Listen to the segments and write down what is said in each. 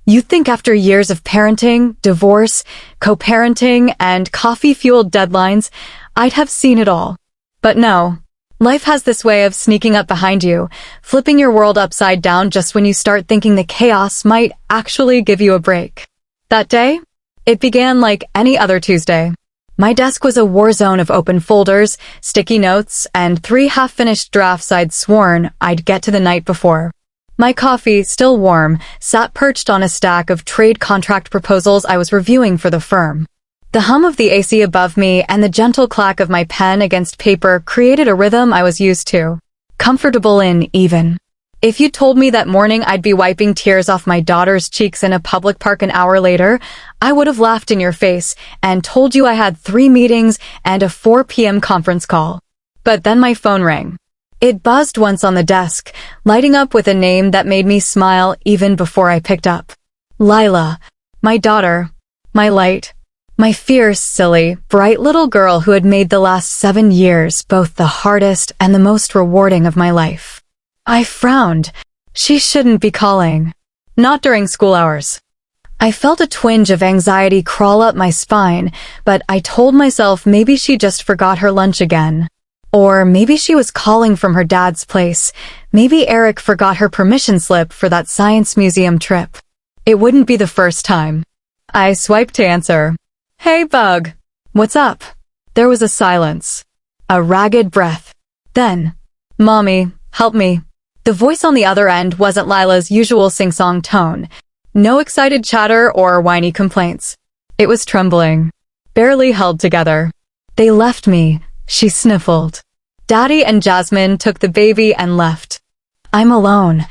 You'd think after years of parenting, divorce, co-parenting, and coffee-fueled deadlines, I'd have seen it all. But no. Life has this way of sneaking up behind you, flipping your world upside down just when you start thinking the chaos might actually give you a break. That day, it began like any other Tuesday. My desk was a war zone of open folders, sticky notes, and 3 half-finished drafts I'd sworn I'd get to the night before. My coffee, still warm, sat perched on a stack of trade contract proposals I was reviewing for the firm. The hum of the AC above me and the gentle clack of my pen against paper created a rhythm I was used to. Comfortable in, even. If you told me that morning I'd be wiping tears off my daughter's cheeks in a public park an hour later, I would have laughed in your face and told you I had 3 meetings and a 4 p.m. conference call. But then my phone rang. It buzzed once on the desk, lighting up with a name that made me smile even before I picked up. Lila. My daughter. My light. My fierce, silly, bright little girl who had made the last 7 years both the hardest and the most rewarding of my life. I frowned. She shouldn't be calling. Not during school hours. I felt a twinge of anxiety crawl up my spine, but I told myself maybe she just forgot her lunch again. Or maybe she was calling from her dad's place. Maybe Eric forgot her permission slip for that science museum trip. It wouldn't be the first time. I swiped to answer. Hey, Bug. What's up? There was a silence. A ragged breath. Then, Mommy, help me. The voice on the other end wasn't Lila's usual sing-song tone. No excited chatter or whiny complaints. It was trembling. Barely held together. They left me, she sniffled. Daddy and Jasmine took the baby and left. I'm alone.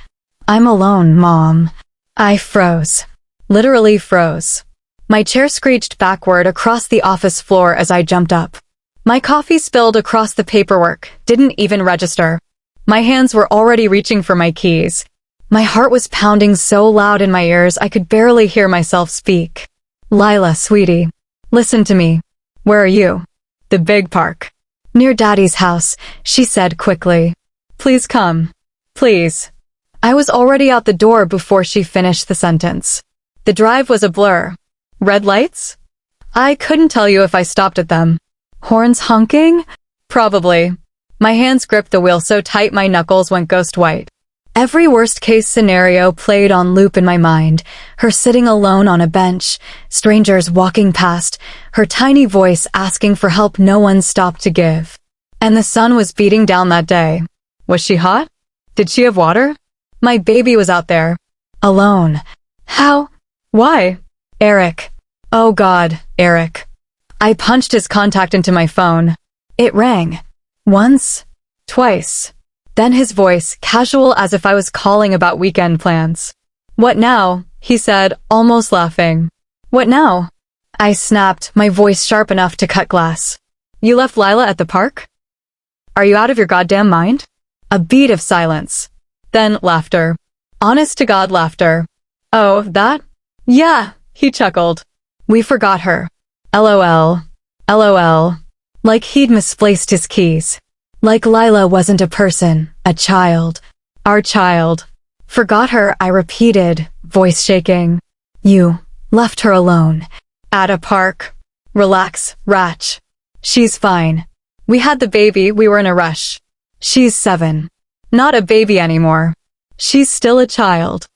I'm alone, Mom. I froze. Literally froze. My chair screeched backward across the office floor as I jumped up. My coffee spilled across the paperwork, didn't even register. My hands were already reaching for my keys. My heart was pounding so loud in my ears I could barely hear myself speak. Lila, sweetie. Listen to me. Where are you? The big park. Near Daddy's house, she said quickly. Please come. Please. I was already out the door before she finished the sentence. The drive was a blur. Red lights? I couldn't tell you if I stopped at them. Horns honking? Probably. My hands gripped the wheel so tight my knuckles went ghost white. Every worst-case scenario played on loop in my mind. Her sitting alone on a bench, strangers walking past, her tiny voice asking for help no one stopped to give. And the sun was beating down that day. Was she hot? Did she have water? My baby was out there. Alone. How? Why? Eric. Oh God, Eric. I punched his contact into my phone. It rang. Once. Twice. Then his voice, casual as if I was calling about weekend plans. What now? He said, almost laughing. What now? I snapped, my voice sharp enough to cut glass. You left Lila at the park? Are you out of your goddamn mind? A beat of silence. Then laughter. Honest to God laughter. Oh, that? Yeah. He chuckled. We forgot her. LOL. LOL. Like he'd misplaced his keys. Like Lila wasn't a person, a child. Our child. Forgot her, I repeated, voice shaking. You left her alone. At a park. Relax, Ratch. She's fine. We had the baby, we were in a rush. She's 7. Not a baby anymore. She's still a child.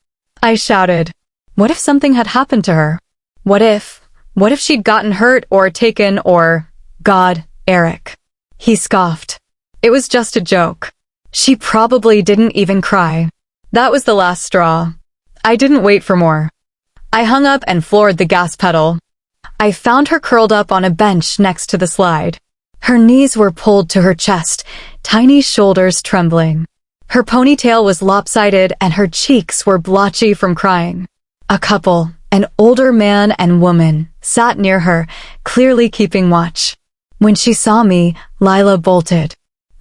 I shouted. What if something had happened to her? What if she'd gotten hurt or taken or, God, Eric. He scoffed. It was just a joke. She probably didn't even cry. That was the last straw. I didn't wait for more. I hung up and floored the gas pedal. I found her curled up on a bench next to the slide. Her knees were pulled to her chest, tiny shoulders trembling. Her ponytail was lopsided and her cheeks were blotchy from crying. A couple, an older man and woman, sat near her, clearly keeping watch. When she saw me, Lila bolted.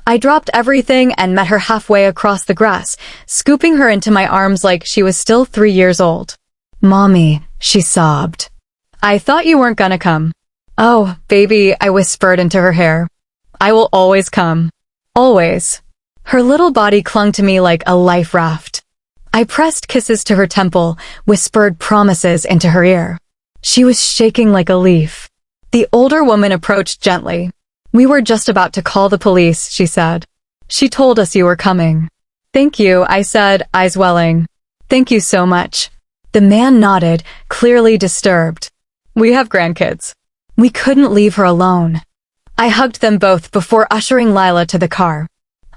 I dropped everything and met her halfway across the grass, scooping her into my arms like she was still 3 years old. Mommy, she sobbed. I thought you weren't gonna come. Oh, baby, I whispered into her hair. I will always come. Always. Her little body clung to me like a life raft. I pressed kisses to her temple, whispered promises into her ear. She was shaking like a leaf. The older woman approached gently. "We were just about to call the police," she said. "She told us you were coming." "Thank you," I said, eyes welling. "Thank you so much." The man nodded, clearly disturbed. "We have grandkids." We couldn't leave her alone. I hugged them both before ushering Lila to the car.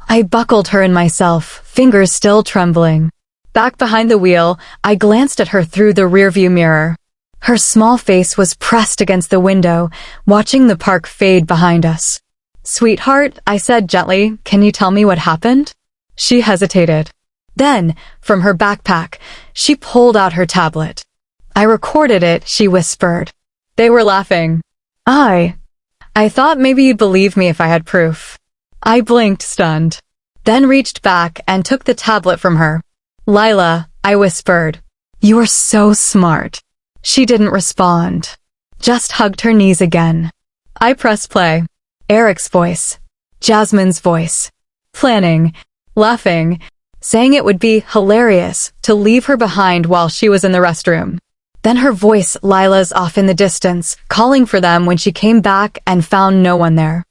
I buckled her in myself, fingers still trembling. Back behind the wheel, I glanced at her through the rearview mirror. Her small face was pressed against the window, watching the park fade behind us. "Sweetheart," I said gently, "can you tell me what happened?" She hesitated. Then, from her backpack, she pulled out her tablet. "I recorded it," she whispered. They were laughing. I thought maybe you'd believe me if I had proof. I blinked, stunned, then reached back and took the tablet from her. "Lila," I whispered. "You are so smart." She didn't respond, just hugged her knees again. I pressed play. Eric's voice, Jasmine's voice, planning, laughing, saying it would be hilarious to leave her behind while she was in the restroom. Then her voice, Lila's, off in the distance, calling for them when she came back and found no one there.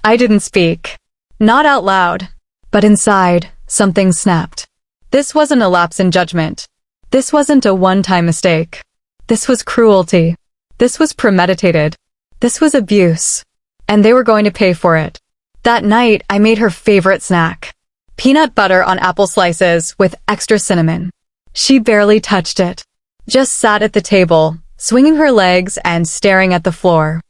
I didn't speak. Not out loud. But inside, something snapped. This wasn't a lapse in judgment. This wasn't a one-time mistake. This was cruelty. This was premeditated. This was abuse. And they were going to pay for it. That night, I made her favorite snack. Peanut butter on apple slices with extra cinnamon. She barely touched it. Just sat at the table, swinging her legs and staring at the floor.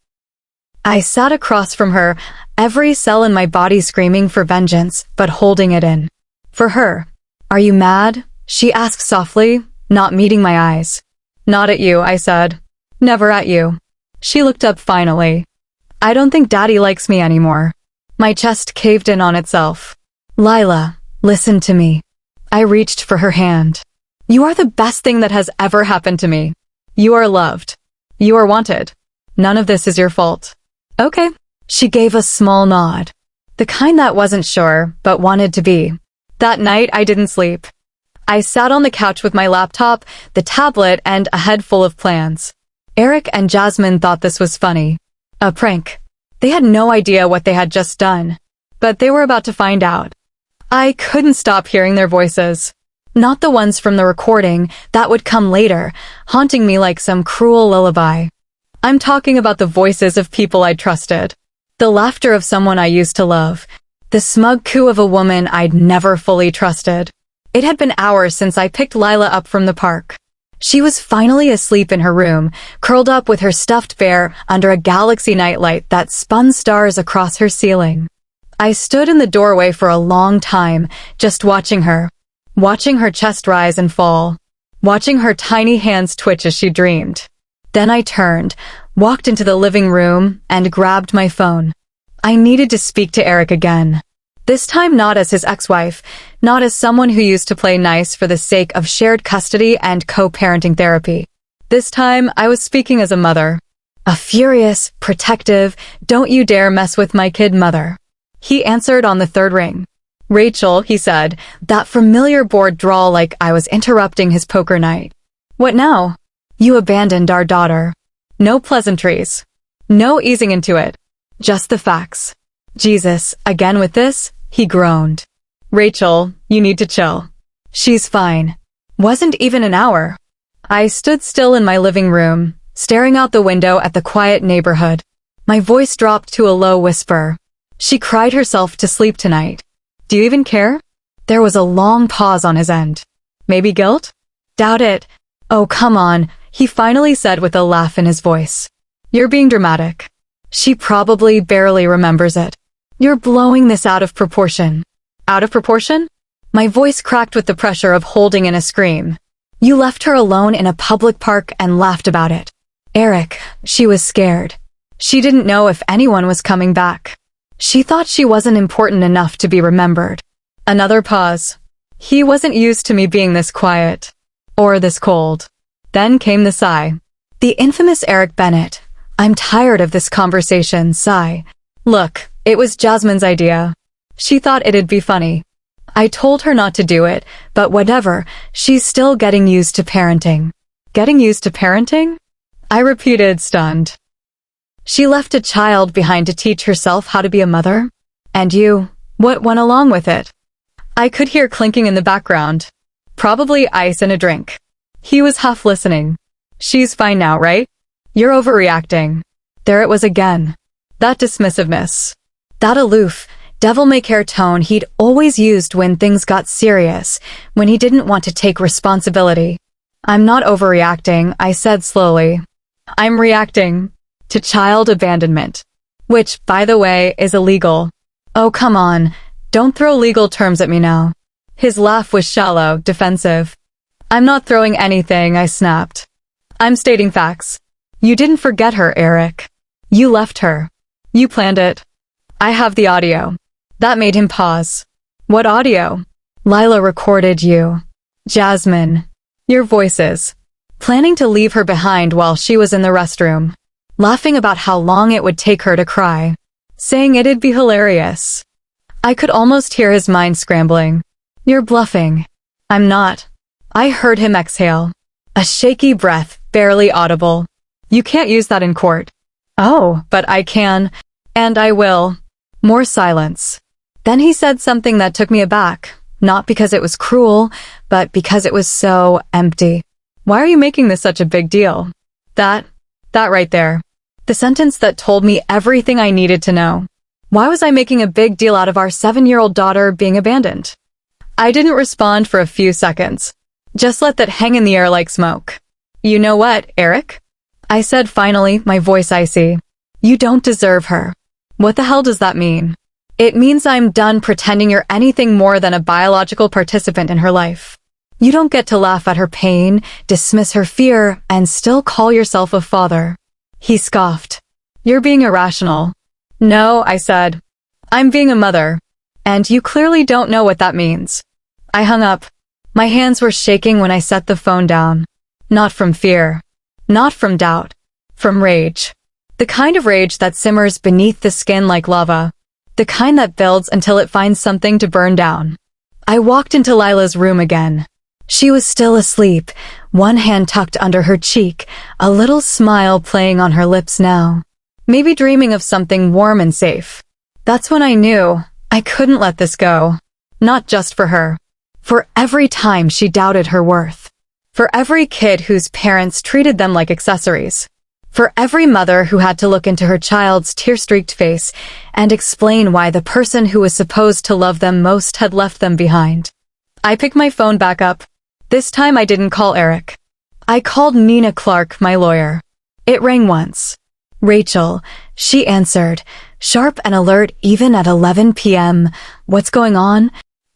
I sat across from her, every cell in my body screaming for vengeance, but holding it in. For her. "Are you mad?" she asked softly, not meeting my eyes. "Not at you," I said. "Never at you." She looked up finally. "I don't think Daddy likes me anymore." My chest caved in on itself. "Lila, listen to me." I reached for her hand. "You are the best thing that has ever happened to me. You are loved. You are wanted. None of this is your fault." "Okay." She gave a small nod. The kind that wasn't sure, but wanted to be. That night, I didn't sleep. I sat on the couch with my laptop, the tablet, and a head full of plans. Eric and Jasmine thought this was funny. A prank. They had no idea what they had just done. But they were about to find out. I couldn't stop hearing their voices. Not the ones from the recording, that would come later, haunting me like some cruel lullaby. I'm talking about the voices of people I trusted. The laughter of someone I used to love. The smug coo of a woman I'd never fully trusted. It had been hours since I picked Lila up from the park. She was finally asleep in her room, curled up with her stuffed bear under a galaxy nightlight that spun stars across her ceiling. I stood in the doorway for a long time, just watching her. Watching her chest rise and fall. Watching her tiny hands twitch as she dreamed. Then I turned, walked into the living room, and grabbed my phone. I needed to speak to Eric again. This time not as his ex-wife, not as someone who used to play nice for the sake of shared custody and co-parenting therapy. This time I was speaking as a mother. A furious, protective, don't you dare mess with my kid mother. He answered on the third ring. "Rachel," he said, that familiar bored drawl like I was interrupting his poker night. "What now?" "You abandoned our daughter." No pleasantries. No easing into it. Just the facts. "Jesus, again with this?" he groaned. "Rachel, you need to chill. She's fine." Wasn't even an hour. I stood still in my living room, staring out the window at the quiet neighborhood. My voice dropped to a low whisper. "She cried herself to sleep tonight. Do you even care?" There was a long pause on his end. "Maybe guilt?" "Doubt it." "Oh, come on," he finally said with a laugh in his voice. "You're being dramatic. She probably barely remembers it. You're blowing this out of proportion." "Out of proportion?" My voice cracked with the pressure of holding in a scream. "You left her alone in a public park and laughed about it." "Eric, she was scared. She didn't know if anyone was coming back. She thought she wasn't important enough to be remembered." Another pause. He wasn't used to me being this quiet. Or this cold. Then came the sigh. The infamous Eric Bennett. "I'm tired of this conversation," sigh. "Look, it was Jasmine's idea. She thought it'd be funny." I told her not to do it, but whatever, she's still getting used to parenting. Getting used to parenting? I repeated, stunned. She left a child behind to teach herself how to be a mother? And you, what went along with it? I could hear clinking in the background. Probably ice in a drink. He was half listening. She's fine now, right? You're overreacting. There it was again. That dismissiveness. That aloof, devil-may-care tone he'd always used when things got serious, when he didn't want to take responsibility. I'm not overreacting, I said slowly. I'm reacting to child abandonment. Which, by the way, is illegal. Oh, come on. Don't throw legal terms at me now. His laugh was shallow, defensive. I'm not throwing anything, I snapped. I'm stating facts. You didn't forget her, Eric. You left her. You planned it. I have the audio. That made him pause. What audio? Lila recorded you. Jasmine. Your voices. Planning to leave her behind while she was in the restroom. Laughing about how long it would take her to cry. Saying it'd be hilarious. I could almost hear his mind scrambling. You're bluffing. I'm not. I heard him exhale. A shaky breath, barely audible. You can't use that in court. Oh, but I can. And I will. More silence. Then he said something that took me aback. Not because it was cruel, but because it was so empty. Why are you making this such a big deal? That right there. The sentence that told me everything I needed to know. Why was I making a big deal out of our 7-year-old daughter being abandoned? I didn't respond for a few seconds. Just let that hang in the air like smoke. You know what, Eric? I said finally, my voice icy. You don't deserve her. What the hell does that mean? It means I'm done pretending you're anything more than a biological participant in her life. You don't get to laugh at her pain, dismiss her fear, and still call yourself a father. He scoffed. You're being irrational. No, I said. I'm being a mother. And you clearly don't know what that means. I hung up. My hands were shaking when I set the phone down. Not from fear. Not from doubt. From rage. The kind of rage that simmers beneath the skin like lava. The kind that builds until it finds something to burn down. I walked into Lila's room again. She was still asleep, one hand tucked under her cheek, a little smile playing on her lips now. Maybe dreaming of something warm and safe. That's when I knew I couldn't let this go. Not just for her. For every time she doubted her worth. For every kid whose parents treated them like accessories. For every mother who had to look into her child's tear-streaked face and explain why the person who was supposed to love them most had left them behind. I picked my phone back up. This time I didn't call Eric. I called Nina Clark, my lawyer. It rang once. Rachel, she answered, sharp and alert even at 11 p.m. What's going on?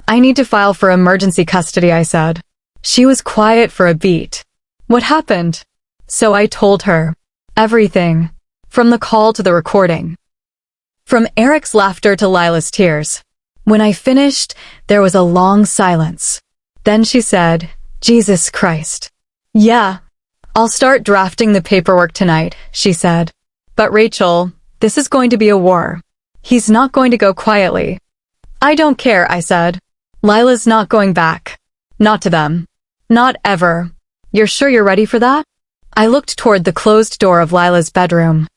I need to file for emergency custody, I said. She was quiet for a beat. What happened? So I told her. Everything. From the call to the recording. From Eric's laughter to Lila's tears. When I finished, there was a long silence. Then she said, Jesus Christ. Yeah. I'll start drafting the paperwork tonight, she said. But Rachel, this is going to be a war. He's not going to go quietly. I don't care, I said. Lila's not going back. Not to them. Not ever. You're sure you're ready for that? I looked toward the closed door of Lila's bedroom.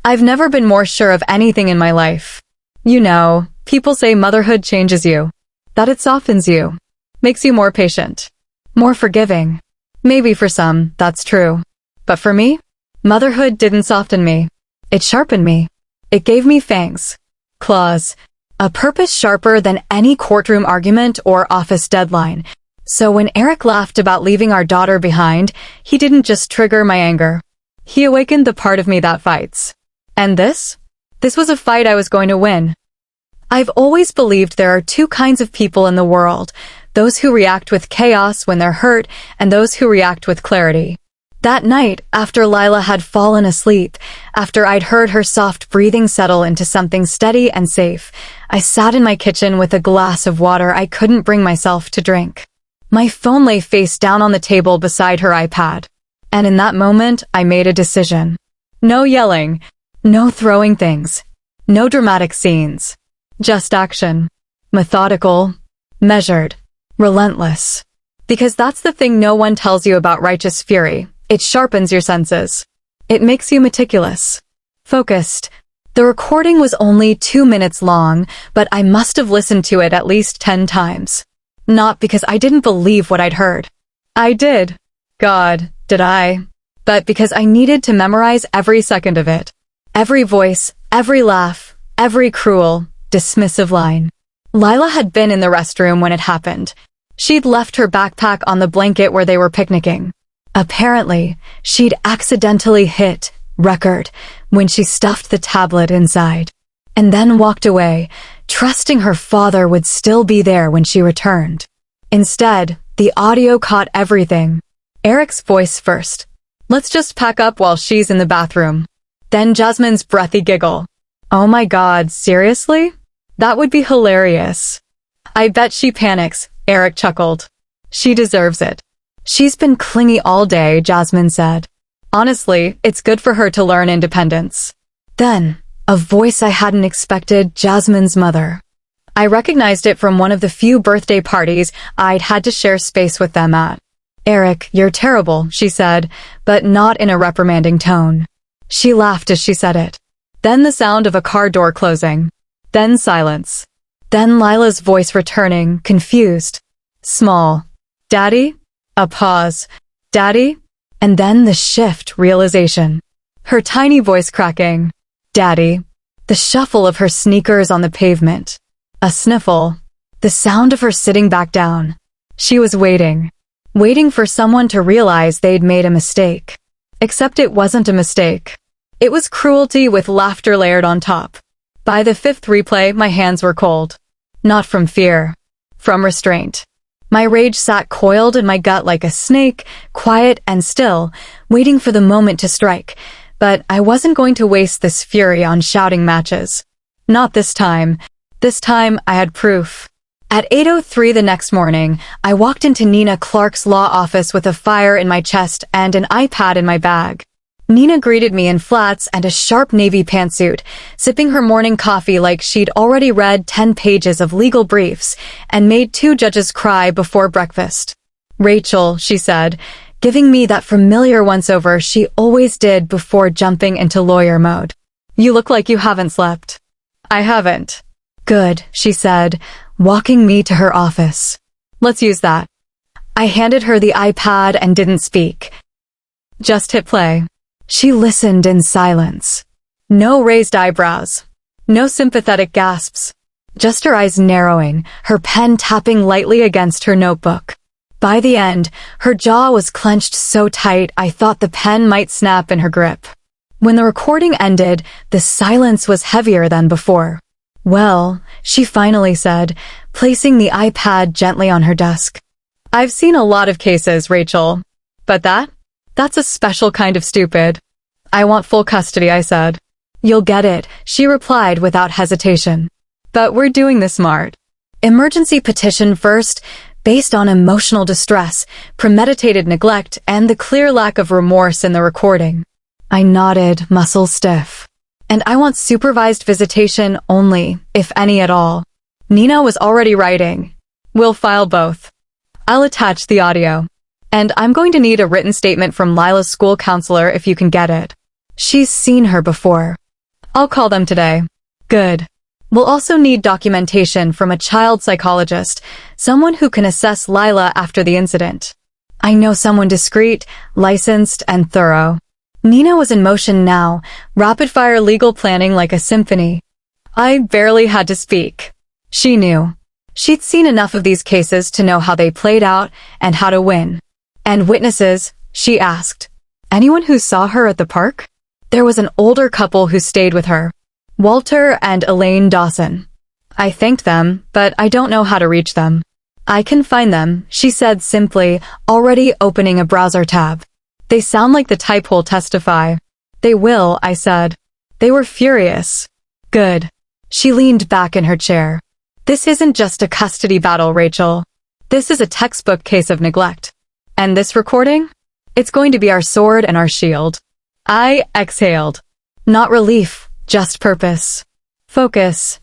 I've never been more sure of anything in my life. You know, people say motherhood changes you. That it softens you. Makes you more patient. More forgiving. Maybe for some, that's true. But for me, motherhood didn't soften me. It sharpened me. It gave me fangs. Claws. A purpose sharper than any courtroom argument or office deadline. So when Eric laughed about leaving our daughter behind, he didn't just trigger my anger. He awakened the part of me that fights. And this? This was a fight I was going to win. I've always believed there are two kinds of people in the world, those who react with chaos when they're hurt and those who react with clarity. That night, after Lila had fallen asleep, after I'd heard her soft breathing settle into something steady and safe, I sat in my kitchen with a glass of water I couldn't bring myself to drink. My phone lay face down on the table beside her iPad. And in that moment, I made a decision. No yelling. No throwing things. No dramatic scenes. Just action. Methodical. Measured. Relentless. Because that's the thing no one tells you about righteous fury. It sharpens your senses. It makes you meticulous. Focused. The recording was only 2 minutes long, but I must have listened to it at least 10 times. Not because I didn't believe what I'd heard. I did. God, did I? But because I needed to memorize every second of it. Every voice, every laugh, every cruel, dismissive line. Lila had been in the restroom when it happened. She'd left her backpack on the blanket where they were picnicking. Apparently, she'd accidentally hit record when she stuffed the tablet inside, and then walked away, trusting her father would still be there when she returned. Instead, the audio caught everything. Eric's voice first. Let's just pack up while she's in the bathroom. Then Jasmine's breathy giggle. Oh my God, seriously? That would be hilarious. I bet she panics, Eric chuckled. She deserves it. She's been clingy all day, Jasmine said. Honestly, it's good for her to learn independence. Then, a voice I hadn't expected, Jasmine's mother. I recognized it from one of the few birthday parties I'd had to share space with them at. Eric, you're terrible, she said, but not in a reprimanding tone. She laughed as she said it. Then the sound of a car door closing. Then silence. Then Lila's voice returning, confused. Small. Daddy? A pause. Daddy? And then the shift, realization. Her tiny voice cracking. Daddy. The shuffle of her sneakers on the pavement. A sniffle. The sound of her sitting back down. She was waiting. Waiting for someone to realize they'd made a mistake. Except it wasn't a mistake. It was cruelty with laughter layered on top. By the 5th replay, my hands were cold. Not from fear. From restraint. My rage sat coiled in my gut like a snake, quiet and still, waiting for the moment to strike. But I wasn't going to waste this fury on shouting matches. Not this time. This time, I had proof. At 8:03 the next morning, I walked into Nina Clark's law office with a fire in my chest and an iPad in my bag. Nina greeted me in flats and a sharp navy pantsuit, sipping her morning coffee like she'd already read 10 pages of legal briefs and made 2 judges cry before breakfast. Rachel, she said, giving me that familiar once-over she always did before jumping into lawyer mode. You look like you haven't slept. I haven't. Good, she said, walking me to her office. Let's use that. I handed her the iPad and didn't speak. Just hit play. She listened in silence. No raised eyebrows. No sympathetic gasps. Just her eyes narrowing, her pen tapping lightly against her notebook. By the end, her jaw was clenched so tight I thought the pen might snap in her grip. When the recording ended, the silence was heavier than before. Well, she finally said, placing the iPad gently on her desk. I've seen a lot of cases, Rachel. But that's a special kind of stupid. I want full custody, I said. You'll get it, she replied without hesitation. But we're doing this smart. Emergency petition first, based on emotional distress, premeditated neglect, and the clear lack of remorse in the recording. I nodded, muscles stiff. And I want supervised visitation only, if any at all. Nina was already writing. We'll file both. I'll attach the audio. And I'm going to need a written statement from Lila's school counselor if you can get it. She's seen her before. I'll call them today. Good. We'll also need documentation from a child psychologist, someone who can assess Lila after the incident. I know someone discreet, licensed, and thorough. Nina was in motion now, rapid-fire legal planning like a symphony. I barely had to speak. She knew. She'd seen enough of these cases to know how they played out and how to win. And witnesses, she asked. Anyone who saw her at the park? There was an older couple who stayed with her. Walter and Elaine Dawson. I thanked them, but I don't know how to reach them. I can find them, she said simply, already opening a browser tab. They sound like the type who'll testify. They will, I said. They were furious. Good. She leaned back in her chair. This isn't just a custody battle, Rachel. This is a textbook case of neglect. And this recording? It's going to be our sword and our shield. I exhaled. Not relief, just purpose. Focus.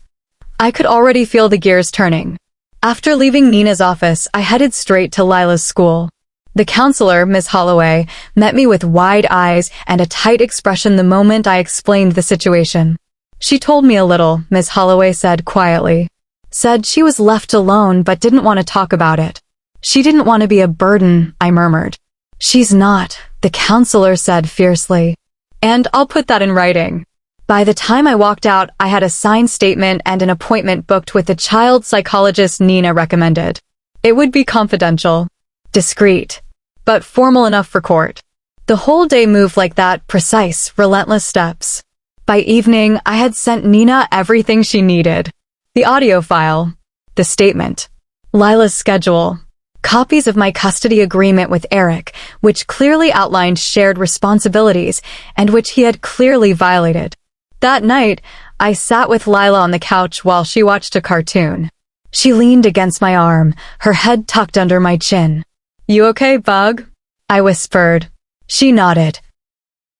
I could already feel the gears turning. After leaving Nina's office, I headed straight to Lila's school. The counselor, Miss Holloway, met me with wide eyes and a tight expression the moment I explained the situation. She told me a little, Miss Holloway said quietly. Said she was left alone but didn't want to talk about it. She didn't want to be a burden, I murmured. She's not, the counselor said fiercely. And I'll put that in writing. By the time I walked out, I had a signed statement and an appointment booked with the child psychologist Nina recommended. It would be confidential, discreet, but formal enough for court. The whole day moved like that, precise, relentless steps. By evening, I had sent Nina everything she needed. The audio file, the statement, Lila's schedule, copies of my custody agreement with Eric, which clearly outlined shared responsibilities and which he had clearly violated. That night, I sat with Lila on the couch while she watched a cartoon. She leaned against my arm, her head tucked under my chin. "You okay, bug?" I whispered. She nodded.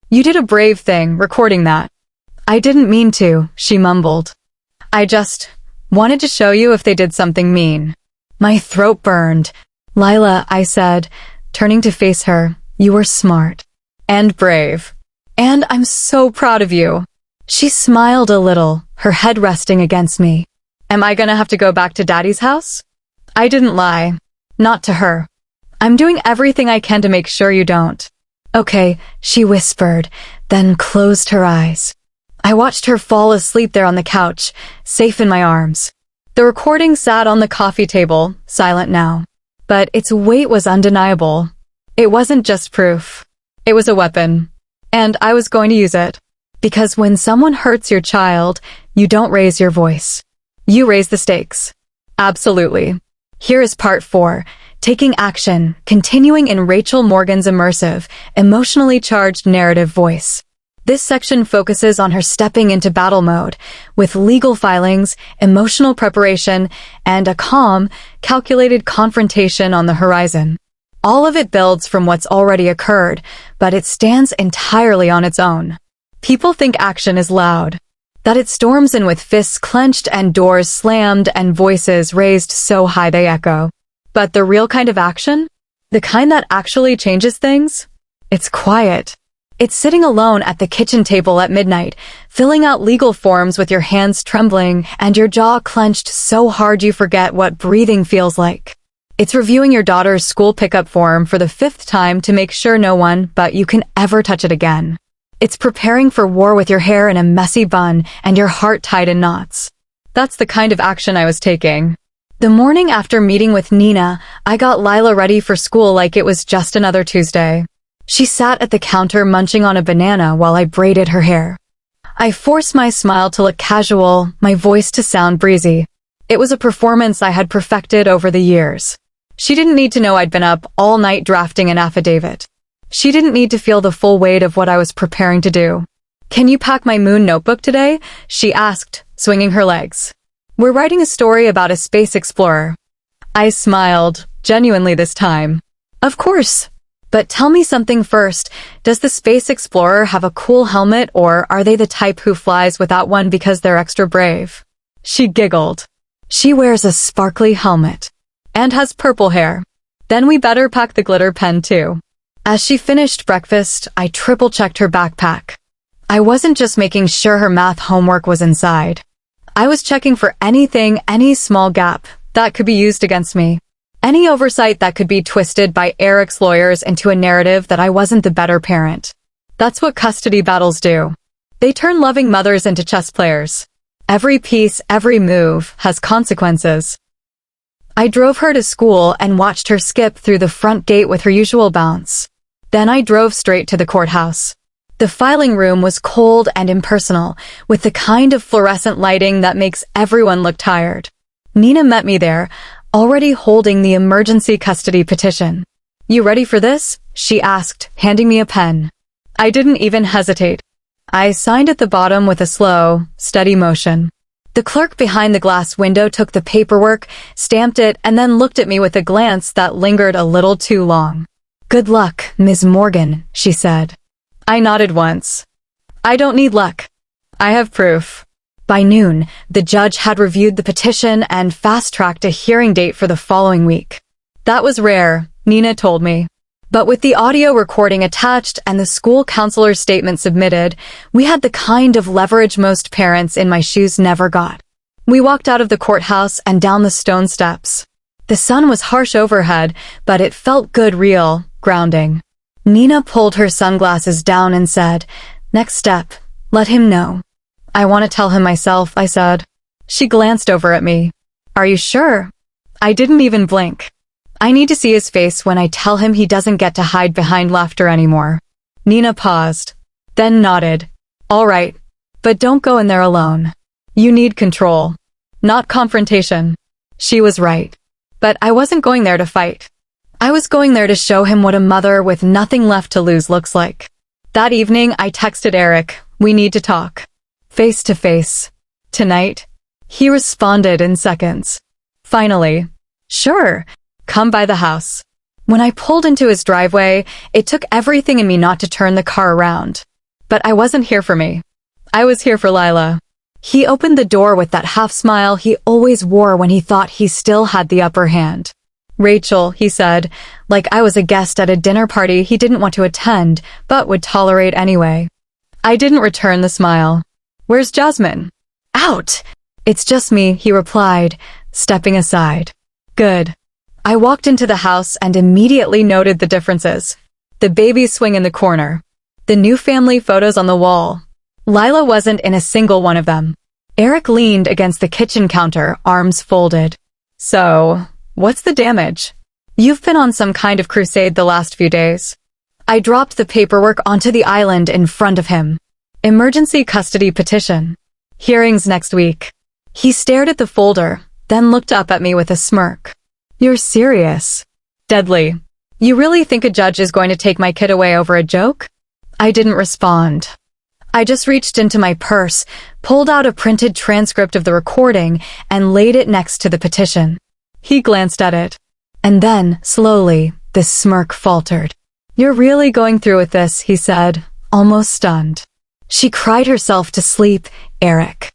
"You did a brave thing, recording that." "I didn't mean to," she mumbled. "I just wanted to show you if they did something mean." My throat burned. "Lila," I said, turning to face her, "you were smart. And brave. And I'm so proud of you." She smiled a little, her head resting against me. "Am I gonna have to go back to Daddy's house?" I didn't lie. Not to her. "I'm doing everything I can to make sure you don't." "Okay," she whispered, then closed her eyes. I watched her fall asleep there on the couch, safe in my arms. The recording sat on the coffee table, silent now. But its weight was undeniable. It wasn't just proof. It was a weapon. And I was going to use it. Because when someone hurts your child, you don't raise your voice. You raise the stakes. Absolutely. Here is part 4, taking action, continuing in Rachel Morgan's immersive, emotionally charged narrative voice. This section focuses on her stepping into battle mode, with legal filings, emotional preparation, and a calm, calculated confrontation on the horizon. All of it builds from what's already occurred, but it stands entirely on its own. People think action is loud, that it storms in with fists clenched and doors slammed and voices raised so high they echo. But the real kind of action? The kind that actually changes things? It's quiet. It's sitting alone at the kitchen table at midnight, filling out legal forms with your hands trembling and your jaw clenched so hard you forget what breathing feels like. It's reviewing your daughter's school pickup form for the 5th time to make sure no one but you can ever touch it again. It's preparing for war with your hair in a messy bun and your heart tied in knots. That's the kind of action I was taking. The morning after meeting with Nina, I got Lila ready for school like it was just another Tuesday. She sat at the counter munching on a banana while I braided her hair. I forced my smile to look casual, my voice to sound breezy. It was a performance I had perfected over the years. She didn't need to know I'd been up all night drafting an affidavit. She didn't need to feel the full weight of what I was preparing to do. "Can you pack my moon notebook today?" she asked, swinging her legs. "We're writing a story about a space explorer." I smiled, genuinely this time. "Of course. But tell me something first. Does the space explorer have a cool helmet, or are they the type who flies without one because they're extra brave?" She giggled. "She wears a sparkly helmet. And has purple hair. Then we better pack the glitter pen too." As she finished breakfast, I triple-checked her backpack. I wasn't just making sure her math homework was inside. I was checking for anything, any small gap that could be used against me. Any oversight that could be twisted by Eric's lawyers into a narrative that I wasn't the better parent. That's what custody battles do. They turn loving mothers into chess players. Every piece, every move has consequences. I drove her to school and watched her skip through the front gate with her usual bounce. Then I drove straight to the courthouse. The filing room was cold and impersonal, with the kind of fluorescent lighting that makes everyone look tired. Nina met me there, already holding the emergency custody petition. "You ready for this?" she asked, handing me a pen. I didn't even hesitate. I signed at the bottom with a slow, steady motion. The clerk behind the glass window took the paperwork, stamped it, and then looked at me with a glance that lingered a little too long. "Good luck, Ms. Morgan," she said. I nodded once. "I don't need luck. I have proof." By noon, the judge had reviewed the petition and fast-tracked a hearing date for the following week. That was rare, Nina told me. But with the audio recording attached and the school counselor's statement submitted, we had the kind of leverage most parents in my shoes never got. We walked out of the courthouse and down the stone steps. The sun was harsh overhead, but it felt good, real, grounding. Nina pulled her sunglasses down and said, "Next step, let him know." "I want to tell him myself," I said. She glanced over at me. "Are you sure?" I didn't even blink. "I need to see his face when I tell him he doesn't get to hide behind laughter anymore." Nina paused, then nodded. "All right, but don't go in there alone. You need control, not confrontation." She was right. But I wasn't going there to fight. I was going there to show him what a mother with nothing left to lose looks like. That evening, I texted Eric, "We need to talk. Face to face. Tonight." He responded in seconds. Finally, "Sure. Come by the house." When I pulled into his driveway, it took everything in me not to turn the car around. But I wasn't here for me. I was here for Lila. He opened the door with that half-smile he always wore when he thought he still had the upper hand. "Rachel," he said, like I was a guest at a dinner party he didn't want to attend, but would tolerate anyway. I didn't return the smile. "Where's Jasmine?" "Out." "It's just me," he replied, stepping aside. "Good." I walked into the house and immediately noted the differences. The baby swing in the corner. The new family photos on the wall. Lila wasn't in a single one of them. Eric leaned against the kitchen counter, arms folded. "So, what's the damage? You've been on some kind of crusade the last few days." I dropped the paperwork onto the island in front of him. "Emergency custody petition. Hearings next week." He stared at the folder, then looked up at me with a smirk. "You're serious?" "Deadly. You really think a judge is going to take my kid away over a joke?" I didn't respond. I just reached into my purse, pulled out a printed transcript of the recording, and laid it next to the petition. He glanced at it. And then, slowly, the smirk faltered. "You're really going through with this," he said, almost stunned. "She cried herself to sleep, Eric.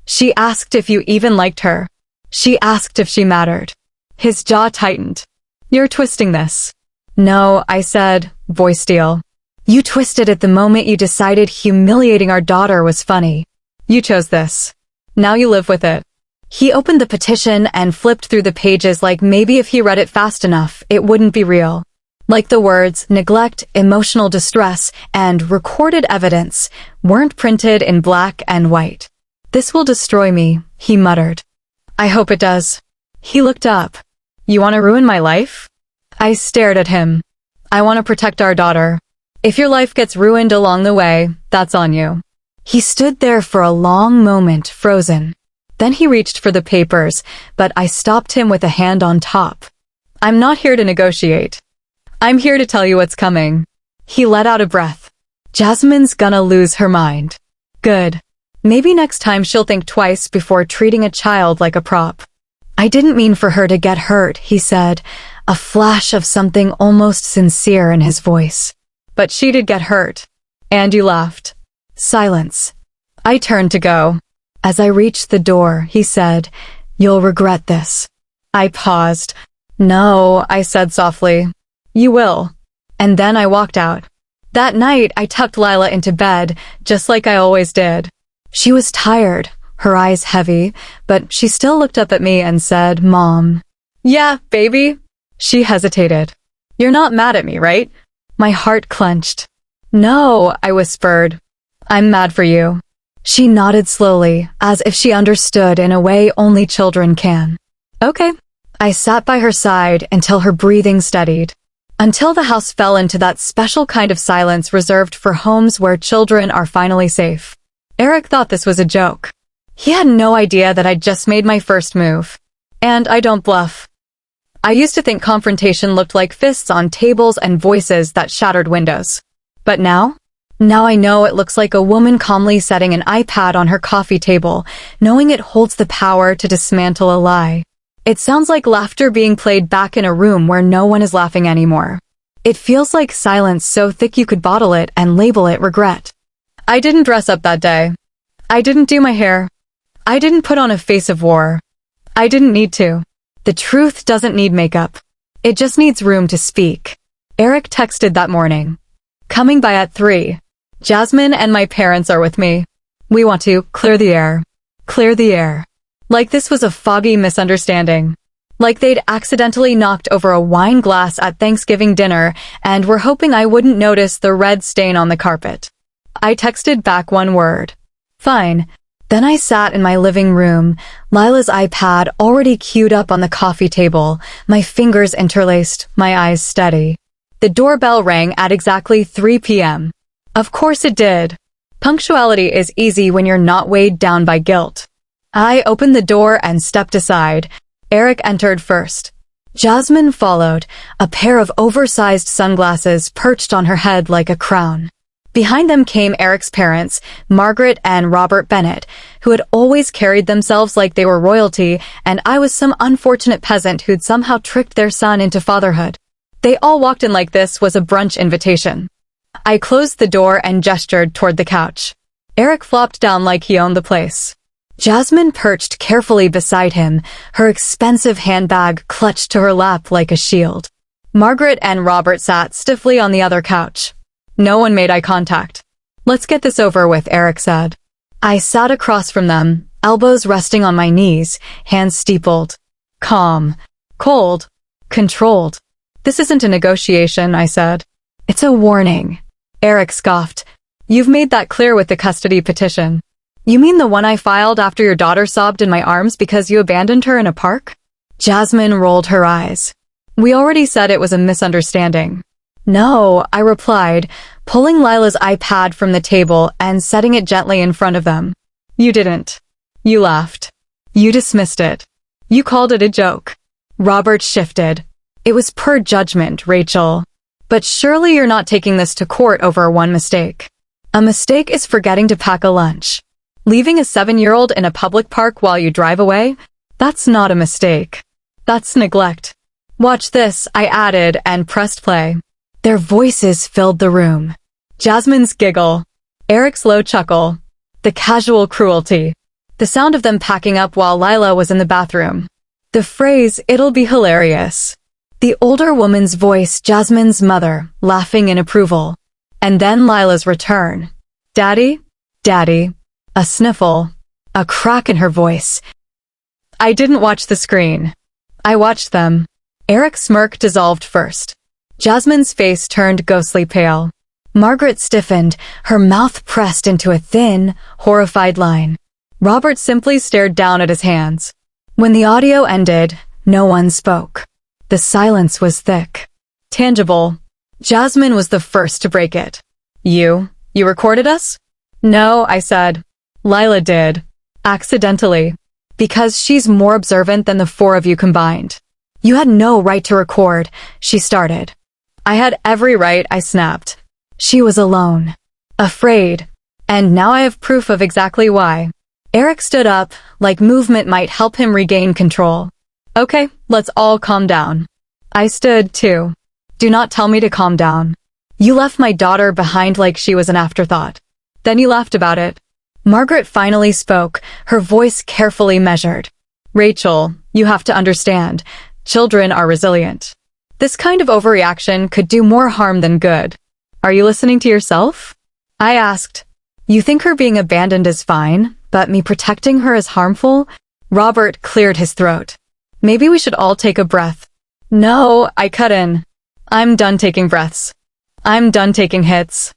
She asked if you even liked her. She asked if she mattered." His jaw tightened. "You're twisting this." "No," I said, voice steel. "You twisted it the moment you decided humiliating our daughter was funny. You chose this. Now you live with it." He opened the petition and flipped through the pages like maybe if he read it fast enough, it wouldn't be real. Like the words neglect, emotional distress, and recorded evidence weren't printed in black and white. "This will destroy me," he muttered. "I hope it does." He looked up. "You want to ruin my life?" I stared at him. "I want to protect our daughter. If your life gets ruined along the way, that's on you." He stood there for a long moment, frozen. Then he reached for the papers, but I stopped him with a hand on top. "I'm not here to negotiate. I'm here to tell you what's coming." He let out a breath. "Jasmine's gonna lose her mind." "Good. Maybe next time she'll think twice before treating a child like a prop." "I didn't mean for her to get hurt," he said, a flash of something almost sincere in his voice. "But she did get hurt. And you laughed." Silence. I turned to go. As I reached the door, he said, "You'll regret this." I paused. "No," I said softly. "You will." And then I walked out. That night, I tucked Lila into bed, just like I always did. She was tired, her eyes heavy, but she still looked up at me and said, "Mom." "Yeah, baby." She hesitated. "You're not mad at me, right?" My heart clenched. "No," I whispered. "I'm mad for you." She nodded slowly, as if she understood in a way only children can. "Okay." I sat by her side until her breathing steadied. Until the house fell into that special kind of silence reserved for homes where children are finally safe. Eric thought this was a joke. He had no idea that I'd just made my first move. And I don't bluff. I used to think confrontation looked like fists on tables and voices that shattered windows. But now I know it looks like a woman calmly setting an iPad on her coffee table, knowing it holds the power to dismantle a lie. It sounds like laughter being played back in a room where no one is laughing anymore. It feels like silence so thick you could bottle it and label it regret. I didn't dress up that day. I didn't do my hair. I didn't put on a face of war. I didn't need to. The truth doesn't need makeup. It just needs room to speak. Eric texted that morning. Coming by at 3. Jasmine and my parents are with me. We want to clear the air. Clear the air. Like this was a foggy misunderstanding. Like they'd accidentally knocked over a wine glass at Thanksgiving dinner and were hoping I wouldn't notice the red stain on the carpet. I texted back one word. Fine. Then I sat in my living room, Lila's iPad already queued up on the coffee table, my fingers interlaced, my eyes steady. The doorbell rang at exactly 3 p.m. Of course it did. Punctuality is easy when you're not weighed down by guilt. I opened the door and stepped aside. Eric entered first. Jasmine followed, a pair of oversized sunglasses perched on her head like a crown. Behind them came Eric's parents, Margaret and Robert Bennett, who had always carried themselves like they were royalty, and I was some unfortunate peasant who'd somehow tricked their son into fatherhood. They all walked in like this was a brunch invitation. I closed the door and gestured toward the couch. Eric flopped down like he owned the place. Jasmine perched carefully beside him, her expensive handbag clutched to her lap like a shield. Margaret and Robert sat stiffly on the other couch. No one made eye contact. Let's get this over with, Eric said. I sat across from them, elbows resting on my knees, hands steepled. Calm. Cold. Controlled. This isn't a negotiation, I said. It's a warning. Eric scoffed. You've made that clear with the custody petition. You mean the one I filed after your daughter sobbed in my arms because you abandoned her in a park? Jasmine rolled her eyes. We already said it was a misunderstanding. No, I replied, pulling Lila's iPad from the table and setting it gently in front of them. You didn't. You laughed. You dismissed it. You called it a joke. Robert shifted. It was per judgment, Rachel. But surely you're not taking this to court over one mistake. A mistake is forgetting to pack a lunch. Leaving a 7-year-old in a public park while you drive away? That's not a mistake. That's neglect. Watch this, I added and pressed play. Their voices filled the room. Jasmine's giggle. Eric's low chuckle. The casual cruelty. The sound of them packing up while Lila was in the bathroom. The phrase, it'll be hilarious. The older woman's voice, Jasmine's mother, laughing in approval. And then Lila's return. Daddy? Daddy. A sniffle. A crack in her voice. I didn't watch the screen. I watched them. Eric's smirk dissolved first. Jasmine's face turned ghostly pale. Margaret stiffened, her mouth pressed into a thin, horrified line. Robert simply stared down at his hands. When the audio ended, no one spoke. The silence was thick. Tangible. Jasmine was the first to break it. You recorded us? No, I said. Lila did. Accidentally. Because she's more observant than the 4 of you combined. You had no right to record, she started. I had every right, I snapped. She was alone. Afraid. And now I have proof of exactly why. Eric stood up, like movement might help him regain control. Okay, let's all calm down. I stood, too. Do not tell me to calm down. You left my daughter behind like she was an afterthought. Then you laughed about it. Margaret finally spoke, her voice carefully measured. Rachel, you have to understand. Children are resilient. This kind of overreaction could do more harm than good. Are you listening to yourself? I asked. You think her being abandoned is fine, but me protecting her is harmful? Robert cleared his throat. Maybe we should all take a breath. No, I cut in. I'm done taking breaths. I'm done taking hits.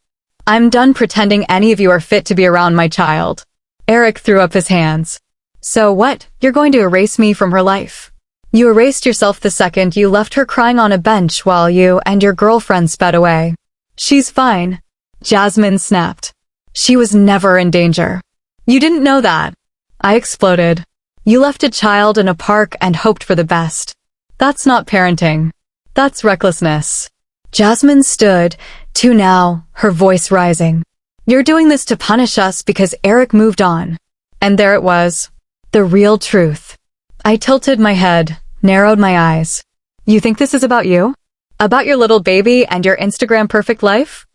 I'm done pretending any of you are fit to be around my child. Eric threw up his hands. So what? You're going to erase me from her life. You erased yourself the second you left her crying on a bench while you and your girlfriend sped away. She's fine. Jasmine snapped. She was never in danger. You didn't know that. I exploded. You left a child in a park and hoped for the best. That's not parenting. That's recklessness. Jasmine stood, too now, her voice rising. You're doing this to punish us because Eric moved on. And there it was. The real truth. I tilted my head, narrowed my eyes. You think this is about you? About your little baby and your Instagram perfect life?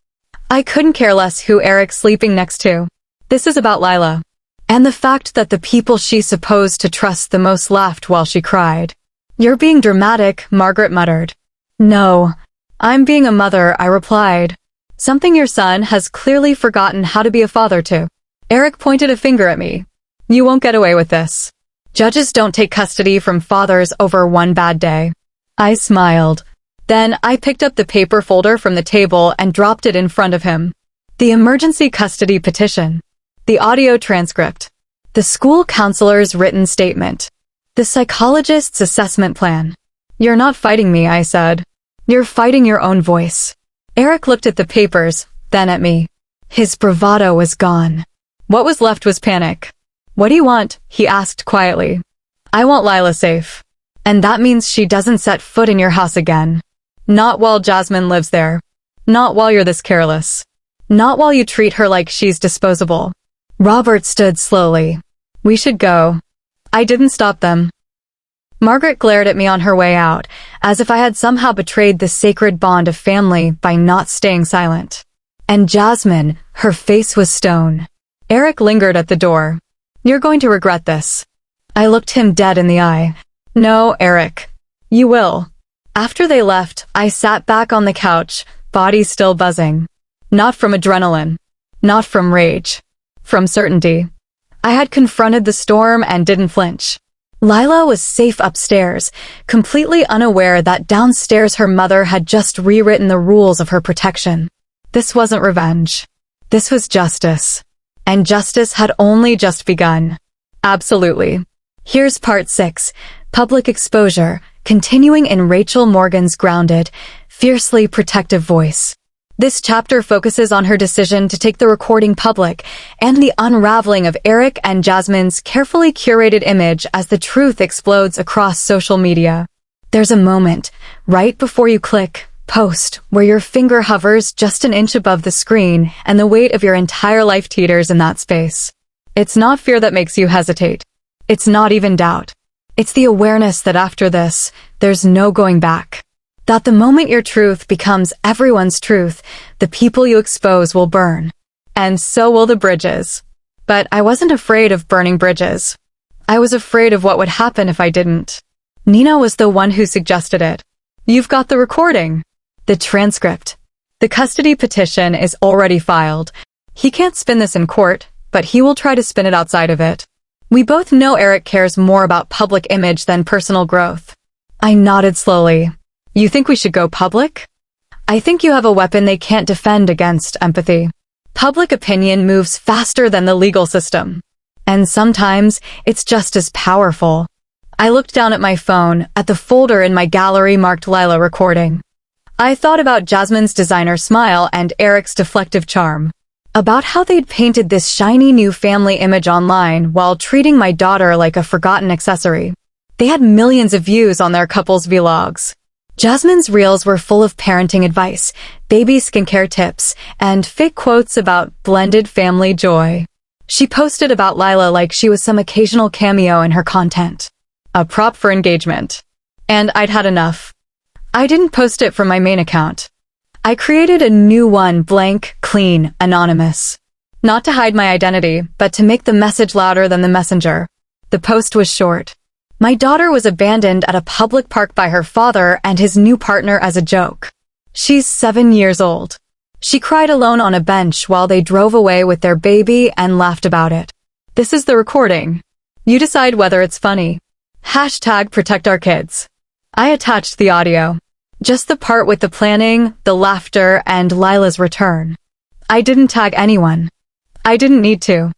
I couldn't care less who Eric's sleeping next to. This is about Lila. And the fact that the people she's supposed to trust the most laughed while she cried. "You're being dramatic," Margaret muttered. "No. I'm being a mother," I replied. "Something your son has clearly forgotten how to be a father to." Eric pointed a finger at me. "You won't get away with this. Judges don't take custody from fathers over one bad day." I smiled. Then I picked up the paper folder from the table and dropped it in front of him. The emergency custody petition. The audio transcript. The school counselor's written statement. The psychologist's assessment plan. "You're not fighting me," I said. "You're fighting your own voice." Eric looked at the papers, then at me. His bravado was gone. What was left was panic. "What do you want?" he asked quietly. "I want Lila safe. And that means she doesn't set foot in your house again. Not while Jasmine lives there. Not while you're this careless. Not while you treat her like she's disposable." Robert stood slowly. "We should go." I didn't stop them. Margaret glared at me on her way out, as if I had somehow betrayed the sacred bond of family by not staying silent. And Jasmine, her face was stone. Eric lingered at the door. "You're going to regret this." I looked him dead in the eye. "No, Eric. You will." After they left, I sat back on the couch, body still buzzing. Not from adrenaline. Not from rage. From certainty. I had confronted the storm and didn't flinch. Lila was safe upstairs, completely unaware that downstairs her mother had just rewritten the rules of her protection. This wasn't revenge. This was justice. And justice had only just begun. Absolutely. Here's part 6, public exposure, continuing in Rachel Morgan's grounded, fiercely protective voice. This chapter focuses on her decision to take the recording public and the unraveling of Eric and Jasmine's carefully curated image as the truth explodes across social media. There's a moment, right before you click post, where your finger hovers just an inch above the screen and the weight of your entire life teeters in that space. It's not fear that makes you hesitate. It's not even doubt. It's the awareness that after this, there's no going back. That the moment your truth becomes everyone's truth, the people you expose will burn. And so will the bridges. But I wasn't afraid of burning bridges. I was afraid of what would happen if I didn't. Nina was the one who suggested it. "You've got the recording. The transcript. The custody petition is already filed. He can't spin this in court, but he will try to spin it outside of it." We both know Eric cares more about public image than personal growth. I nodded slowly. "You think we should go public?" "I think you have a weapon they can't defend against: empathy. Public opinion moves faster than the legal system. And sometimes it's just as powerful." I looked down at my phone, at the folder in my gallery marked Lila recording. I thought about Jasmine's designer smile and Eric's deflective charm. About how they'd painted this shiny new family image online while treating my daughter like a forgotten accessory. They had millions of views on their couple's vlogs. Jasmine's reels were full of parenting advice, baby skincare tips, and fake quotes about blended family joy. She posted about Lila like she was some occasional cameo in her content. A prop for engagement. And I'd had enough. I didn't post it from my main account. I created a new one, blank, clean, anonymous. Not to hide my identity, but to make the message louder than the messenger. The post was short. My daughter was abandoned at a public park by her father and his new partner as a joke. She's 7 years old. She cried alone on a bench while they drove away with their baby and laughed about it. This is the recording. You decide whether it's funny. #ProtectOurKids. I attached the audio. Just the part with the planning, the laughter, and Lila's return. I didn't tag anyone. I didn't need to.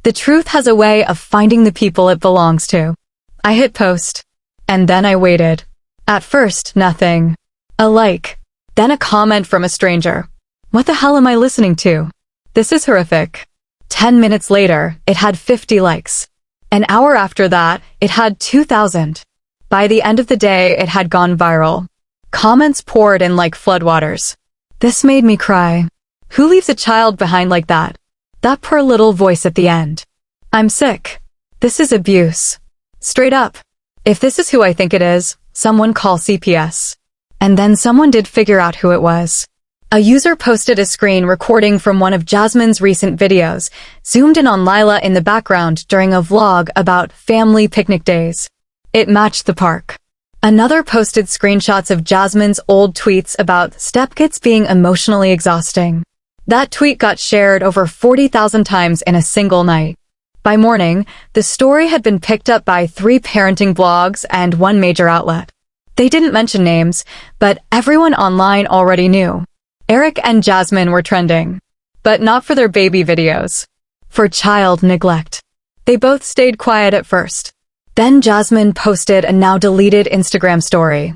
The truth has a way of finding the people it belongs to. I hit post. And then I waited. At first, nothing. A like. Then a comment from a stranger. What the hell am I listening to? This is horrific. 10 minutes later, it had 50 likes. An hour after that, it had 2,000. By the end of the day, it had gone viral. Comments poured in like floodwaters. This made me cry. Who leaves a child behind like that? That poor little voice at the end. I'm sick. This is abuse. Straight up. If this is who I think it is, someone call CPS. And then someone did figure out who it was. A user posted a screen recording from one of Jasmine's recent videos, zoomed in on Lila in the background during a vlog about family picnic days. It matched the park. Another posted screenshots of Jasmine's old tweets about stepkids being emotionally exhausting. That tweet got shared over 40,000 times in a single night. By morning, the story had been picked up by 3 parenting blogs and 1 major outlet. They didn't mention names, but everyone online already knew. Eric and Jasmine were trending. But not for their baby videos. For child neglect. They both stayed quiet at first. Then Jasmine posted a now deleted Instagram story.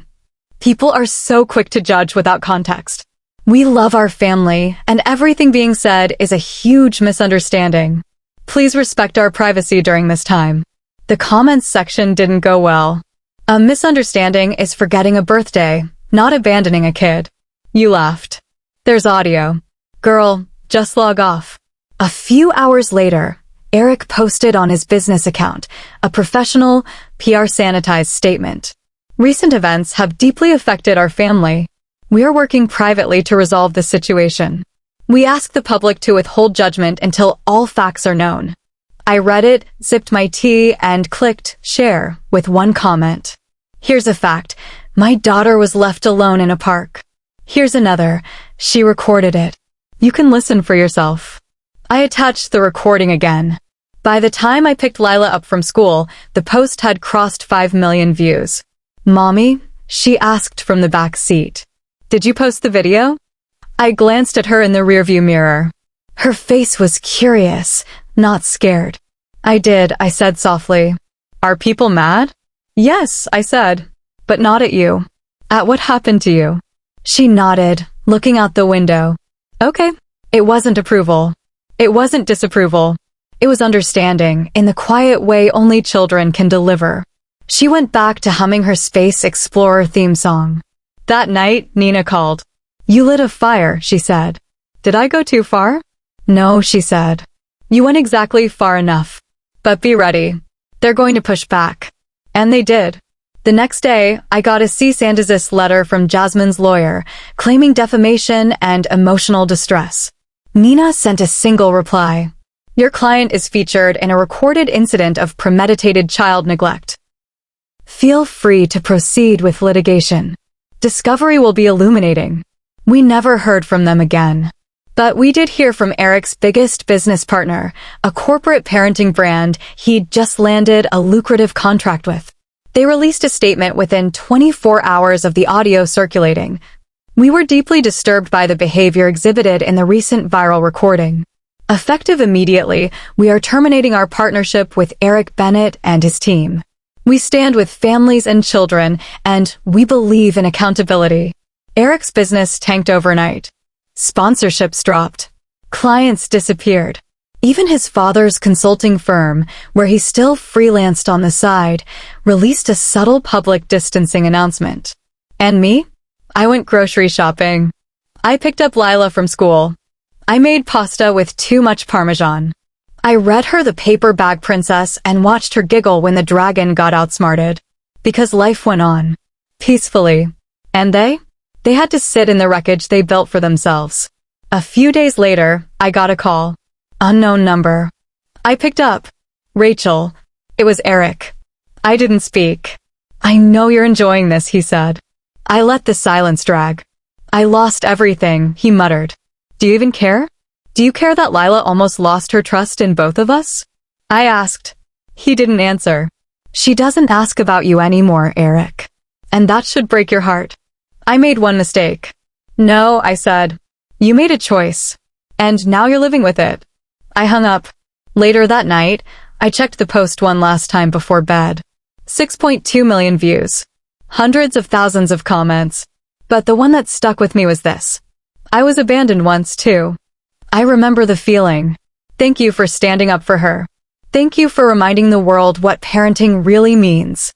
People are so quick to judge without context. We love our family, and everything being said is a huge misunderstanding. Please respect our privacy during this time. The comments section didn't go well. A misunderstanding is forgetting a birthday, not abandoning a kid. You laughed. There's audio. Girl, just log off. A few hours later, Eric posted on his business account a professional, PR-sanitized statement. Recent events have deeply affected our family. We are working privately to resolve the situation. We ask the public to withhold judgment until all facts are known. I read it, sipped my tea, and clicked share with 1 comment. Here's a fact. My daughter was left alone in a park. Here's another. She recorded it. You can listen for yourself. I attached the recording again. By the time I picked Lila up from school, the post had crossed 5 million views. Mommy? She asked from the back seat. Did you post the video? I glanced at her in the rearview mirror. Her face was curious, not scared. I did, I said softly. Are people mad? Yes, I said. But not at you. At what happened to you? She nodded, looking out the window. Okay. It wasn't approval. It wasn't disapproval. It was understanding, in the quiet way only children can deliver. She went back to humming her Space Explorer theme song. That night, Nina called. You lit a fire, she said. Did I go too far? No, she said. You went exactly far enough. But be ready. They're going to push back. And they did. The next day, I got a cease and desist letter from Jasmine's lawyer, claiming defamation and emotional distress. Nina sent a single reply. Your client is featured in a recorded incident of premeditated child neglect. Feel free to proceed with litigation. Discovery will be illuminating. We never heard from them again. But we did hear from Eric's biggest business partner, a corporate parenting brand he'd just landed a lucrative contract with. They released a statement within 24 hours of the audio circulating. We were deeply disturbed by the behavior exhibited in the recent viral recording. Effective immediately, we are terminating our partnership with Eric Bennett and his team. We stand with families and children, and we believe in accountability. Eric's business tanked overnight. Sponsorships dropped. Clients disappeared. Even his father's consulting firm, where he still freelanced on the side, released a subtle public distancing announcement. And me? I went grocery shopping. I picked up Lila from school. I made pasta with too much Parmesan. I read her The Paper Bag Princess and watched her giggle when the dragon got outsmarted. Because life went on. Peacefully. And they? They had to sit in the wreckage they built for themselves. A few days later, I got a call. Unknown number. I picked up. Rachel. It was Eric. I didn't speak. I know you're enjoying this, he said. I let the silence drag. I lost everything, he muttered. Do you even care? Do you care that Lila almost lost her trust in both of us? I asked. He didn't answer. She doesn't ask about you anymore, Eric. And that should break your heart. I made one mistake. No, I said. You made a choice. And now you're living with it. I hung up. Later that night, I checked the post one last time before bed. 6.2 million views. Hundreds of thousands of comments. But the one that stuck with me was this. I was abandoned once, too. I remember the feeling. Thank you for standing up for her. Thank you for reminding the world what parenting really means.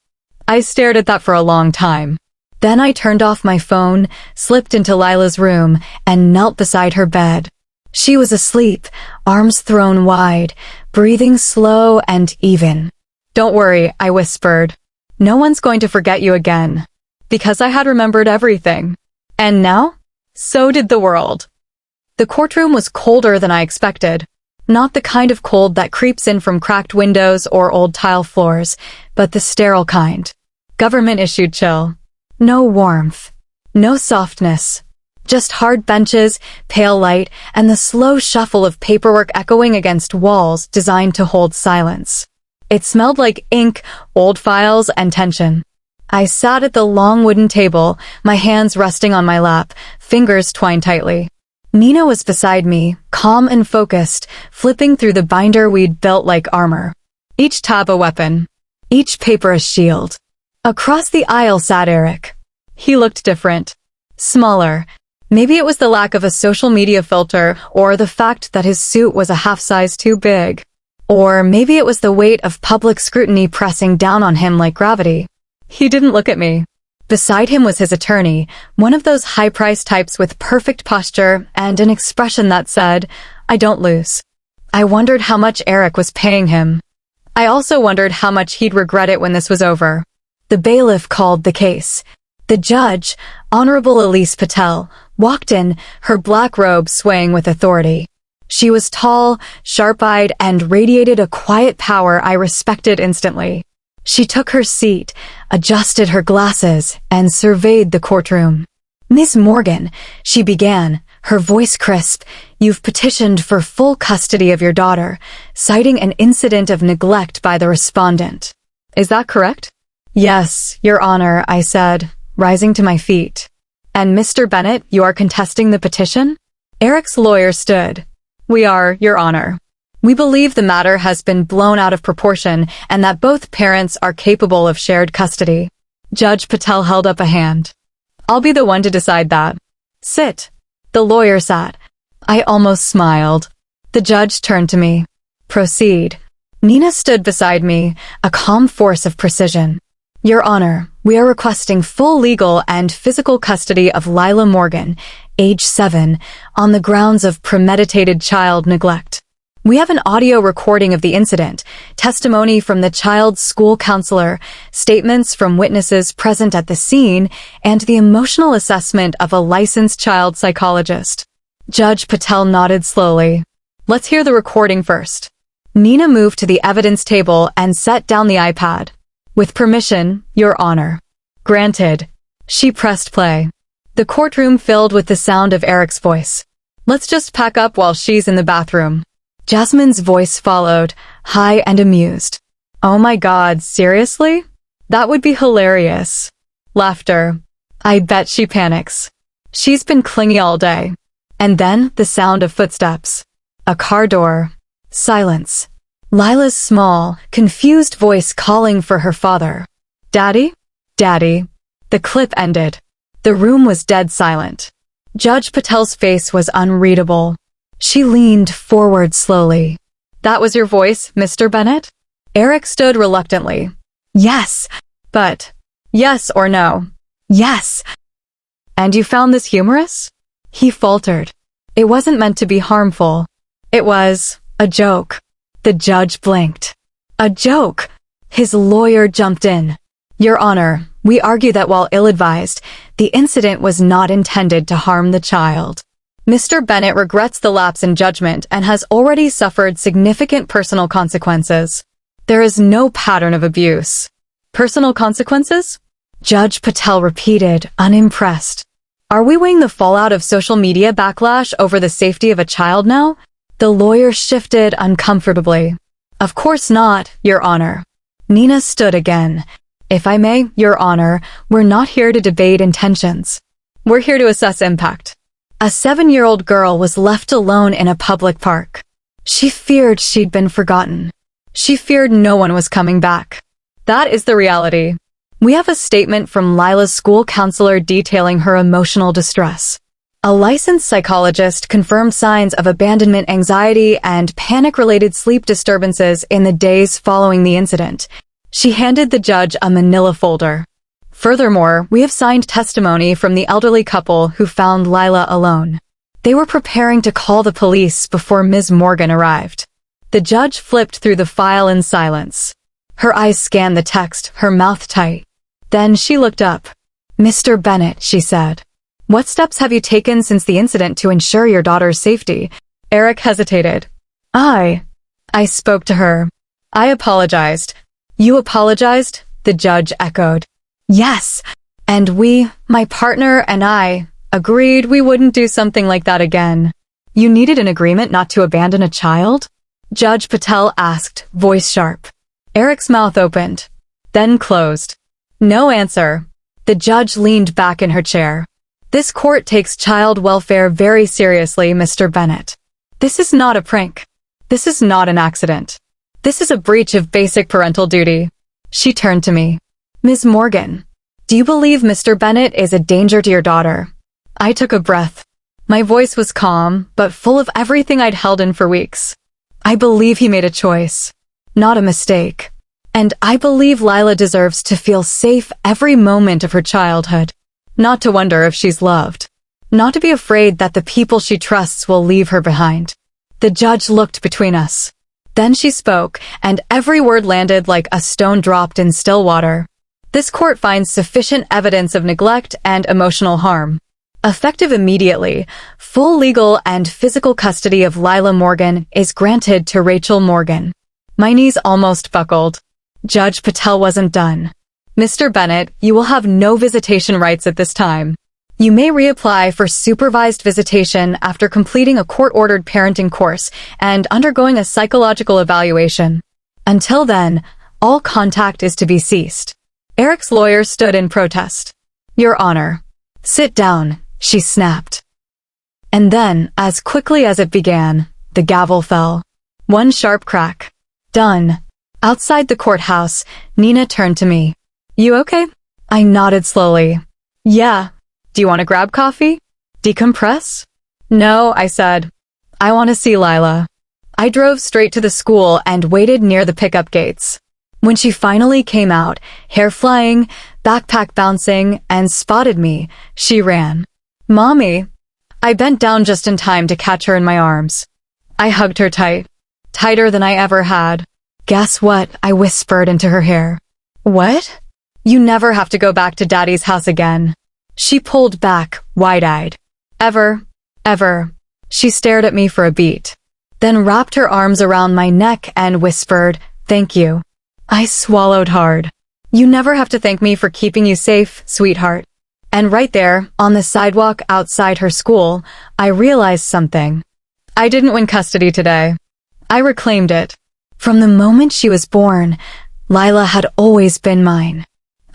I stared at that for a long time. Then I turned off my phone, slipped into Lila's room, and knelt beside her bed. She was asleep, arms thrown wide, breathing slow and even. Don't worry, I whispered. No one's going to forget you again. Because I had remembered everything. And now? So did the world. The courtroom was colder than I expected. Not the kind of cold that creeps in from cracked windows or old tile floors, but the sterile kind. Government-issued chill. No warmth. No softness. Just hard benches, pale light, and the slow shuffle of paperwork echoing against walls designed to hold silence. It smelled like ink, old files, and tension. I sat at the long wooden table, my hands resting on my lap, fingers twined tightly. Nina was beside me, calm and focused, flipping through the binder we'd built like armor. Each tab a weapon. Each paper a shield. Across the aisle sat Eric. He looked different. Smaller. Maybe it was the lack of a social media filter, or the fact that his suit was a half size too big. Or maybe it was the weight of public scrutiny pressing down on him like gravity. He didn't look at me. Beside him was his attorney, one of those high-priced types with perfect posture and an expression that said, "I don't lose." I wondered how much Eric was paying him. I also wondered how much he'd regret it when this was over. The bailiff called the case. The judge, Honorable Elise Patel, walked in, her black robe swaying with authority. She was tall, sharp-eyed, and radiated a quiet power I respected instantly. She took her seat, adjusted her glasses, and surveyed the courtroom. "Miss Morgan," she began, her voice crisp, "you've petitioned for full custody of your daughter, citing an incident of neglect by the respondent. Is that correct?" "Yes, Your Honor," I said, rising to my feet. "And Mr. Bennett, you are contesting the petition?" Eric's lawyer stood. "We are, Your Honor. We believe the matter has been blown out of proportion and that both parents are capable of shared custody." Judge Patel held up a hand. "I'll be the one to decide that." "Sit." The lawyer sat. I almost smiled. The judge turned to me. "Proceed." Nina stood beside me, a calm force of precision. "Your Honor, we are requesting full legal and physical custody of Lila Morgan, age 7, on the grounds of premeditated child neglect. We have an audio recording of the incident, testimony from the child's school counselor, statements from witnesses present at the scene, and the emotional assessment of a licensed child psychologist." Judge Patel nodded slowly. "Let's hear the recording first." Nina moved to the evidence table and set down the iPad. "With permission, Your Honor." "Granted." She pressed play. The courtroom filled with the sound of Eric's voice. "Let's just pack up while she's in the bathroom." Jasmine's voice followed, high and amused. "Oh my God, seriously? That would be hilarious." Laughter. "I bet she panics. She's been clingy all day." And then the sound of footsteps. A car door. Silence. Lila's small, confused voice calling for her father. "Daddy? Daddy." The clip ended. The room was dead silent. Judge Patel's face was unreadable. She leaned forward slowly. "That was your voice, Mr. Bennett?" Eric stood reluctantly. "Yes, but..." "Yes or no?" "Yes." "And you found this humorous?" He faltered. "It wasn't meant to be harmful. It was a joke." The judge blinked. "A joke?" His lawyer jumped in. "Your Honor, we argue that while ill-advised, the incident was not intended to harm the child. Mr. Bennett regrets the lapse in judgment and has already suffered significant personal consequences. There is no pattern of abuse." "Personal consequences?" Judge Patel repeated, unimpressed. "Are we weighing the fallout of social media backlash over the safety of a child now?" The lawyer shifted uncomfortably. "Of course not, Your Honor." Nina stood again. "If I may, Your Honor, we're not here to debate intentions. We're here to assess impact." A 7-year-old girl was left alone in a public park. She feared she'd been forgotten. She feared no one was coming back. That is the reality. We have a statement from Lila's school counselor detailing her emotional distress. A licensed psychologist confirmed signs of abandonment anxiety and panic-related sleep disturbances in the days following the incident. She handed the judge a manila folder. "Furthermore, we have signed testimony from the elderly couple who found Lila alone. They were preparing to call the police before Ms. Morgan arrived." The judge flipped through the file in silence. Her eyes scanned the text, her mouth tight. Then she looked up. "Mr. Bennett," she said. What steps have you taken since the incident to ensure your daughter's safety? Eric hesitated. I spoke to her. I apologized. You apologized? The judge echoed. Yes, and my partner and I, agreed we wouldn't do something like that again. You needed an agreement not to abandon a child? Judge Patel asked, voice sharp. Eric's mouth opened, then closed. No answer. The judge leaned back in her chair. This court takes child welfare very seriously, Mr. Bennett. This is not a prank. This is not an accident. This is a breach of basic parental duty. She turned to me. Ms. Morgan, do you believe Mr. Bennett is a danger to your daughter? I took a breath. My voice was calm, but full of everything I'd held in for weeks. I believe he made a choice, not a mistake. And I believe Lila deserves to feel safe every moment of her childhood. Not to wonder if she's loved. Not to be afraid that the people she trusts will leave her behind. The judge looked between us. Then she spoke, and every word landed like a stone dropped in still water. This court finds sufficient evidence of neglect and emotional harm. Effective immediately, full legal and physical custody of Lila Morgan is granted to Rachel Morgan. My knees almost buckled. Judge Patel wasn't done. Mr. Bennett, you will have no visitation rights at this time. You may reapply for supervised visitation after completing a court-ordered parenting course and undergoing a psychological evaluation. Until then, all contact is to be ceased. Eric's lawyer stood in protest. Your Honor. Sit down, she snapped. And then, as quickly as it began, the gavel fell. One sharp crack. Done. Outside the courthouse, Nina turned to me. You okay? I nodded slowly. Yeah. Do you want to grab coffee? Decompress? No, I said. I want to see Lila. I drove straight to the school and waited near the pickup gates. When she finally came out, hair flying, backpack bouncing, and spotted me, she ran. Mommy! I bent down just in time to catch her in my arms. I hugged her tight. Tighter than I ever had. Guess what? I whispered into her hair. What? You never have to go back to Daddy's house again. She pulled back, wide-eyed. Ever. She stared at me for a beat, then wrapped her arms around my neck and whispered, thank you. I swallowed hard. You never have to thank me for keeping you safe, sweetheart. And right there, on the sidewalk outside her school, I realized something. I didn't win custody today. I reclaimed it. From the moment she was born, Lila had always been mine.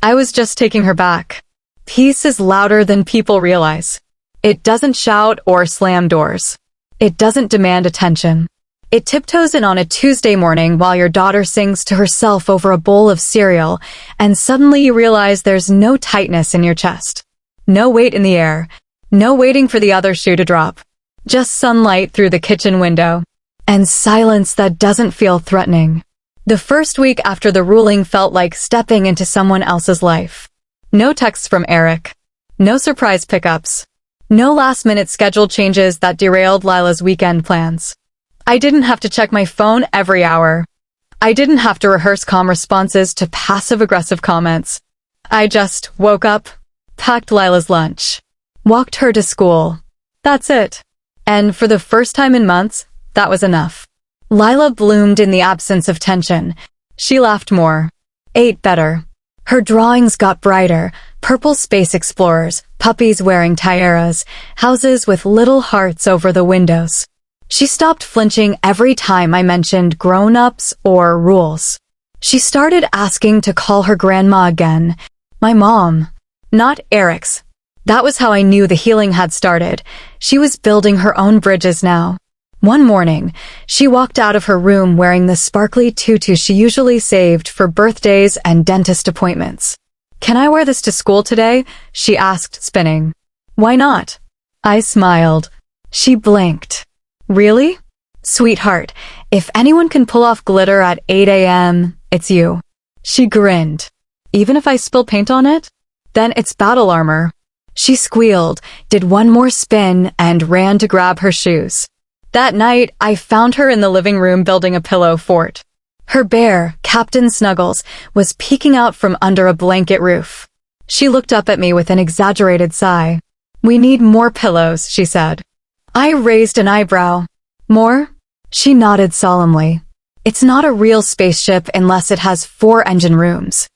I was just taking her back. Peace is louder than people realize. It doesn't shout or slam doors. It doesn't demand attention. It tiptoes in on a Tuesday morning while your daughter sings to herself over a bowl of cereal, and suddenly you realize there's no tightness in your chest. No weight in the air. No waiting for the other shoe to drop. Just sunlight through the kitchen window. And silence that doesn't feel threatening. The first week after the ruling felt like stepping into someone else's life. No texts from Eric. No surprise pickups. No last-minute schedule changes that derailed Lila's weekend plans. I didn't have to check my phone every hour. I didn't have to rehearse calm responses to passive-aggressive comments. I just woke up, packed Lila's lunch, walked her to school. That's it. And for the first time in months, that was enough. Lila bloomed in the absence of tension. She laughed more, ate better. Her drawings got brighter, purple space explorers, puppies wearing tiaras, houses with little hearts over the windows. She stopped flinching every time I mentioned grown-ups or rules. She started asking to call her grandma again. My mom, not Eric's. That was how I knew the healing had started. She was building her own bridges now. One morning, she walked out of her room wearing the sparkly tutu she usually saved for birthdays and dentist appointments. Can I wear this to school today? She asked, spinning. Why not? I smiled. She blinked. Really? Sweetheart, if anyone can pull off glitter at 8 a.m., it's you. She grinned. Even if I spill paint on it? Then it's battle armor. She squealed, did one more spin, and ran to grab her shoes. That night, I found her in the living room building a pillow fort. Her bear, Captain Snuggles, was peeking out from under a blanket roof. She looked up at me with an exaggerated sigh. We need more pillows, she said. I raised an eyebrow. More? She nodded solemnly. It's not a real spaceship unless it has 4 engine rooms.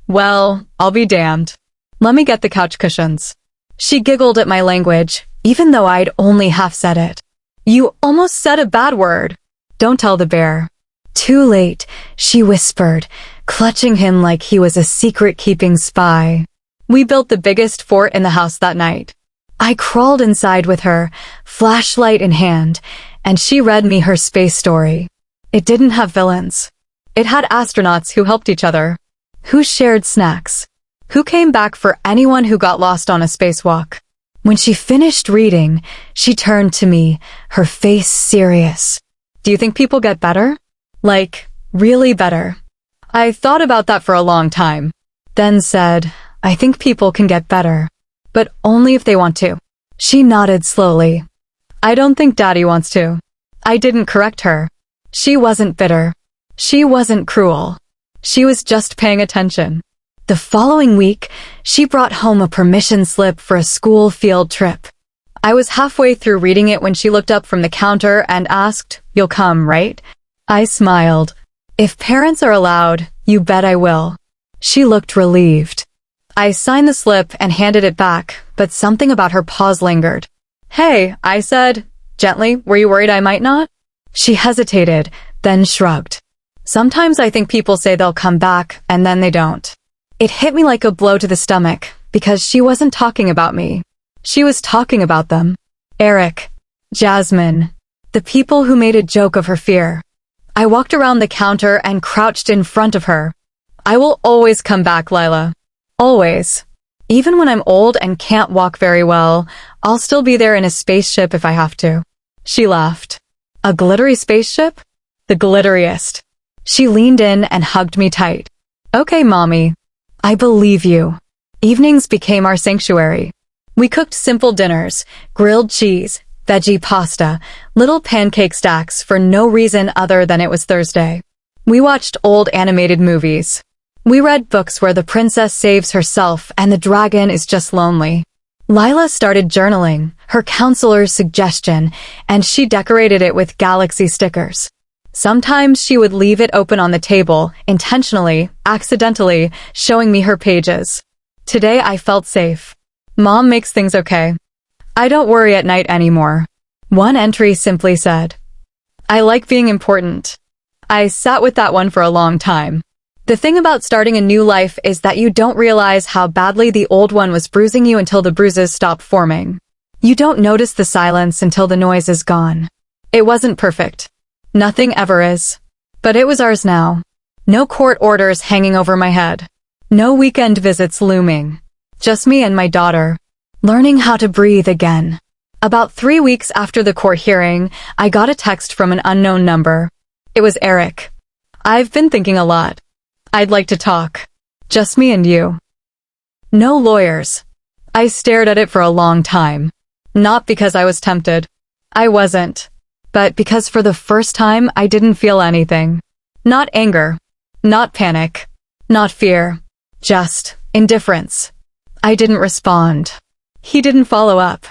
Well, I'll be damned. Let me get the couch cushions. She giggled at my language, even though I'd only half said it. You almost said a bad word. Don't tell the bear. Too late, she whispered, clutching him like he was a secret-keeping spy. We built the biggest fort in the house that night. I crawled inside with her, flashlight in hand, and she read me her space story. It didn't have villains. It had astronauts who helped each other, who shared snacks, who came back for anyone who got lost on a spacewalk. When she finished reading, she turned to me, her face serious. Do you think people get better? Like, really better? I thought about that for a long time, then said, I think people can get better, but only if they want to. She nodded slowly. I don't think Daddy wants to. I didn't correct her. She wasn't bitter. She wasn't cruel. She was just paying attention. The following week, she brought home a permission slip for a school field trip. I was halfway through reading it when she looked up from the counter and asked, You'll come, right? I smiled. If parents are allowed, you bet I will. She looked relieved. I signed the slip and handed it back, but something about her pause lingered. Hey, I said, gently, were you worried I might not? She hesitated, then shrugged. Sometimes I think people say they'll come back, and then they don't. It hit me like a blow to the stomach, because she wasn't talking about me. She was talking about them. Eric, Jasmine, the people who made a joke of her fear. I walked around the counter and crouched in front of her. I will always come back, Lila. Always. Even when I'm old and can't walk very well, I'll still be there in a spaceship if I have to. She laughed. A glittery spaceship? The glitteriest. She leaned in and hugged me tight. Okay, Mommy. I believe you. Evenings became our sanctuary. We cooked simple dinners, grilled cheese, veggie pasta, little pancake stacks for no reason other than it was Thursday. We watched old animated movies. We read books where the princess saves herself and the dragon is just lonely. Lila started journaling, her counselor's suggestion, and she decorated it with galaxy stickers. Sometimes she would leave it open on the table, intentionally, accidentally, showing me her pages. Today I felt safe. Mom makes things okay. I don't worry at night anymore. One entry simply said, I like being important. I sat with that one for a long time. The thing about starting a new life is that you don't realize how badly the old one was bruising you until the bruises stop forming. You don't notice the silence until the noise is gone. It wasn't perfect. Nothing ever is. But it was ours now. No court orders hanging over my head. No weekend visits looming. Just me and my daughter. Learning how to breathe again. About 3 weeks after the court hearing, I got a text from an unknown number. It was Eric. I've been thinking a lot. I'd like to talk. Just me and you. No lawyers. I stared at it for a long time. Not because I was tempted. I wasn't. But because for the first time I didn't feel anything. Not anger. Not panic. Not fear. Just indifference. I didn't respond. He didn't follow up.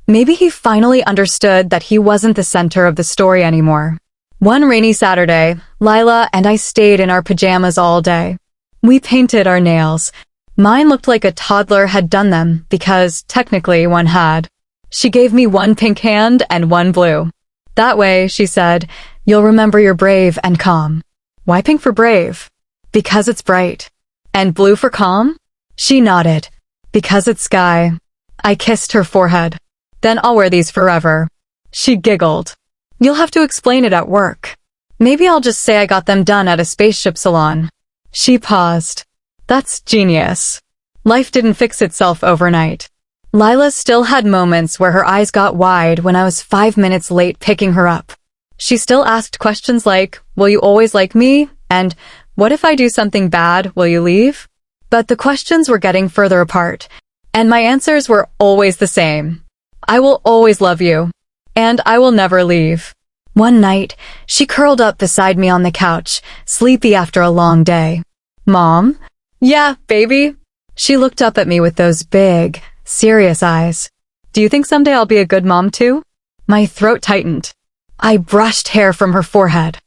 Maybe he finally understood that he wasn't the center of the story anymore. One rainy Saturday, Lila and I stayed in our pajamas all day. We painted our nails. Mine looked like a toddler had done them because, technically, one had. She gave me one pink hand and one blue. That way, she said, you'll remember you're brave and calm. Why pink for brave? Because it's bright. And blue for calm? She nodded. Because it's sky. I kissed her forehead. Then I'll wear these forever. She giggled. You'll have to explain it at work. Maybe I'll just say I got them done at a spaceship salon. She paused. That's genius. Life didn't fix itself overnight. Lila still had moments where her eyes got wide when I was 5 minutes late picking her up. She still asked questions like, will you always like me? And, what if I do something bad, will you leave? But the questions were getting further apart, and my answers were always the same. I will always love you. And I will never leave. One night, she curled up beside me on the couch, sleepy after a long day. Mom? Yeah, baby. She looked up at me with those big, serious eyes. Do you think someday I'll be a good mom too? My throat tightened. I brushed hair from her forehead.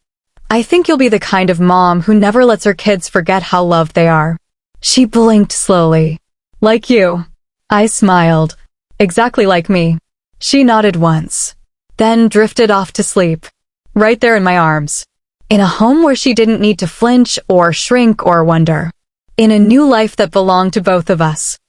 I think you'll be the kind of mom who never lets her kids forget how loved they are. She blinked slowly. Like you. I smiled. Exactly like me. She nodded once, then drifted off to sleep, right there in my arms. In a home where she didn't need to flinch or shrink or wonder. In a new life that belonged to both of us.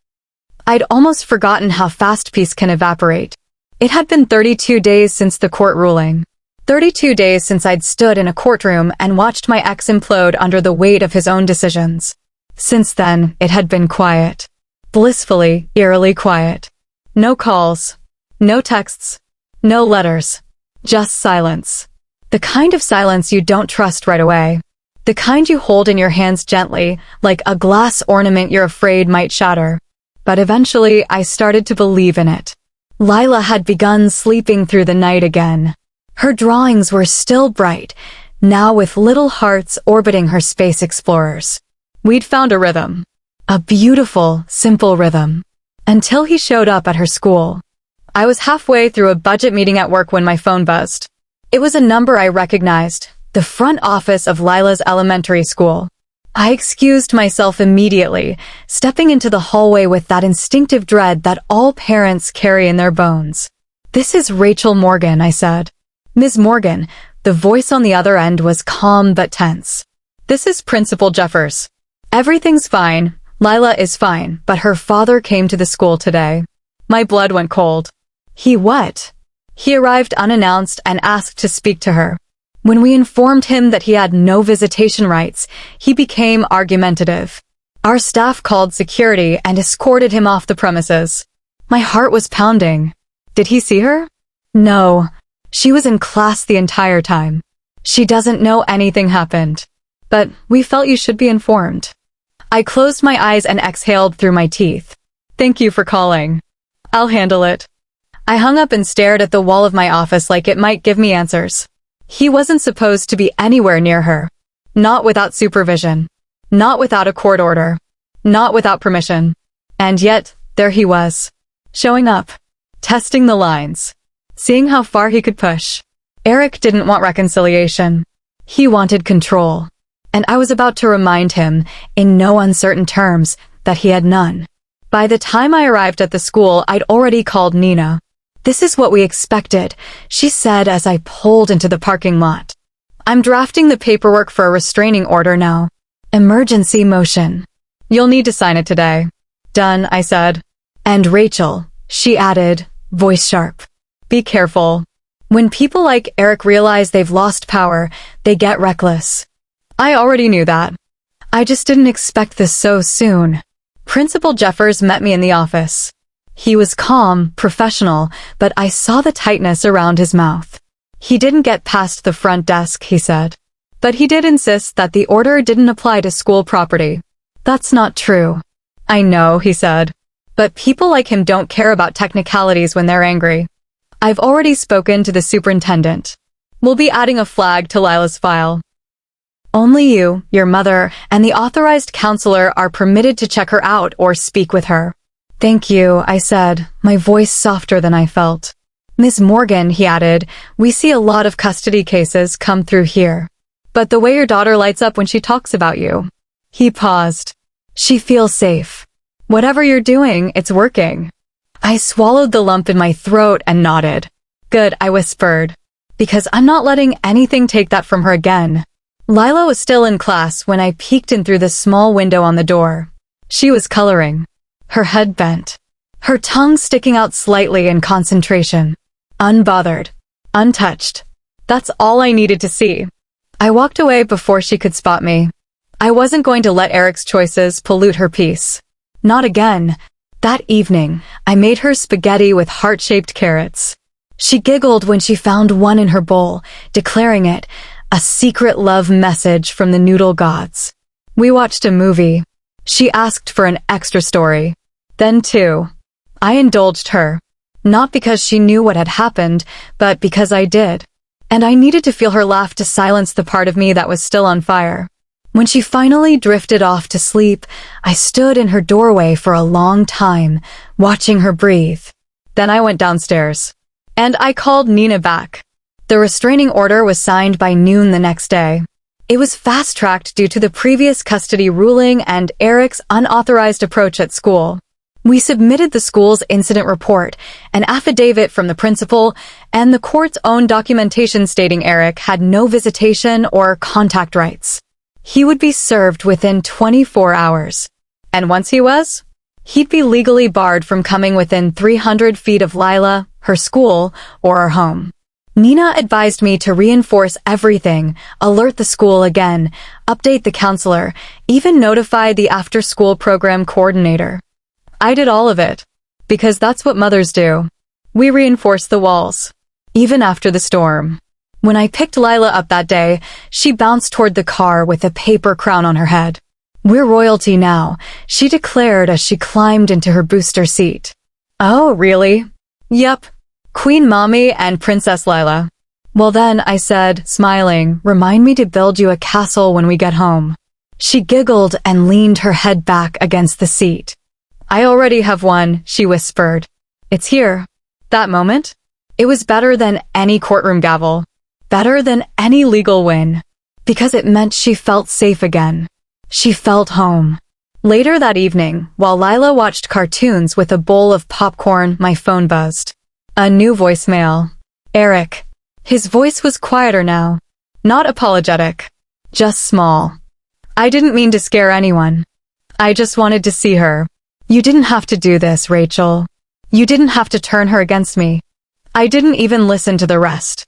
I'd almost forgotten how fast peace can evaporate. It had been 32 days since the court ruling. 32 days since I'd stood in a courtroom and watched my ex implode under the weight of his own decisions. Since then, it had been quiet. Blissfully, eerily quiet. No calls. No texts. No letters. Just silence. The kind of silence you don't trust right away. The kind you hold in your hands gently, like a glass ornament you're afraid might shatter. But eventually, I started to believe in it. Lila had begun sleeping through the night again. Her drawings were still bright, now with little hearts orbiting her space explorers. We'd found a rhythm. A beautiful, simple rhythm. Until he showed up at her school. I was halfway through a budget meeting at work when my phone buzzed. It was a number I recognized, the front office of Lila's elementary school. I excused myself immediately, stepping into the hallway with that instinctive dread that all parents carry in their bones. This is Rachel Morgan, I said. Ms. Morgan, the voice on the other end was calm but tense. This is Principal Jeffers. Everything's fine. Lila is fine, but her father came to the school today. My blood went cold. He what? He arrived unannounced and asked to speak to her. When we informed him that he had no visitation rights, he became argumentative. Our staff called security and escorted him off the premises. My heart was pounding. Did he see her? No. She was in class the entire time. She doesn't know anything happened. But we felt you should be informed. I closed my eyes and exhaled through my teeth. Thank you for calling. I'll handle it. I hung up and stared at the wall of my office like it might give me answers. He wasn't supposed to be anywhere near her. Not without supervision. Not without a court order. Not without permission. And yet, there he was. Showing up. Testing the lines. Seeing how far he could push. Eric didn't want reconciliation. He wanted control. And I was about to remind him, in no uncertain terms, that he had none. By the time I arrived at the school, I'd already called Nina. This is what we expected, she said as I pulled into the parking lot. I'm drafting the paperwork for a restraining order now. Emergency motion. You'll need to sign it today. Done, I said. And Rachel, she added, voice sharp. Be careful. When people like Eric realize they've lost power, they get reckless. I already knew that. I just didn't expect this so soon. Principal Jeffers met me in the office. He was calm, professional, but I saw the tightness around his mouth. He didn't get past the front desk, he said. But he did insist that the order didn't apply to school property. That's not true. I know, he said. But people like him don't care about technicalities when they're angry. I've already spoken to the superintendent. We'll be adding a flag to Lila's file. Only you, your mother, and the authorized counselor are permitted to check her out or speak with her. Thank you, I said, my voice softer than I felt. Ms. Morgan, he added, we see a lot of custody cases come through here. But the way your daughter lights up when she talks about you. He paused. She feels safe. Whatever you're doing, it's working. I swallowed the lump in my throat and nodded. Good, I whispered. Because I'm not letting anything take that from her again. Lila was still in class when I peeked in through the small window on the door. She was coloring. Her head bent. Her tongue sticking out slightly in concentration. Unbothered. Untouched. That's all I needed to see. I walked away before she could spot me. I wasn't going to let Eric's choices pollute her peace. Not again. That evening, I made her spaghetti with heart-shaped carrots. She giggled when she found one in her bowl, declaring it a secret love message from the noodle gods. We watched a movie. She asked for an extra story. Then too. I indulged her. Not because she knew what had happened, but because I did. And I needed to feel her laugh to silence the part of me that was still on fire. When she finally drifted off to sleep, I stood in her doorway for a long time, watching her breathe. Then I went downstairs. And I called Nina back. The restraining order was signed by noon the next day. It was fast-tracked due to the previous custody ruling and Eric's unauthorized approach at school. We submitted the school's incident report, an affidavit from the principal, and the court's own documentation stating Eric had no visitation or contact rights. He would be served within 24 hours. And once he was, he'd be legally barred from coming within 300 feet of Lila, her school, or our home. Nina advised me to reinforce everything, alert the school again, update the counselor, even notify the after-school program coordinator. I did all of it, because that's what mothers do. We reinforced the walls, even after the storm. When I picked Lila up that day, she bounced toward the car with a paper crown on her head. "We're royalty now," she declared as she climbed into her booster seat. "Oh, really?" "Yep. Queen Mommy and Princess Lila." "Well then," I said, smiling, "remind me to build you a castle when we get home." She giggled and leaned her head back against the seat. "I already have one," she whispered. "It's here." That moment, it was better than any courtroom gavel, better than any legal win, because it meant she felt safe again. She felt home. Later that evening, while Lila watched cartoons with a bowl of popcorn, my phone buzzed. A new voicemail. Eric. His voice was quieter now. Not apologetic. Just small. "I didn't mean to scare anyone. I just wanted to see her. You didn't have to do this, Rachel. You didn't have to turn her against me. I didn't even listen to the rest.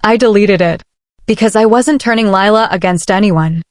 I deleted it. Because I wasn't turning Lila against anyone.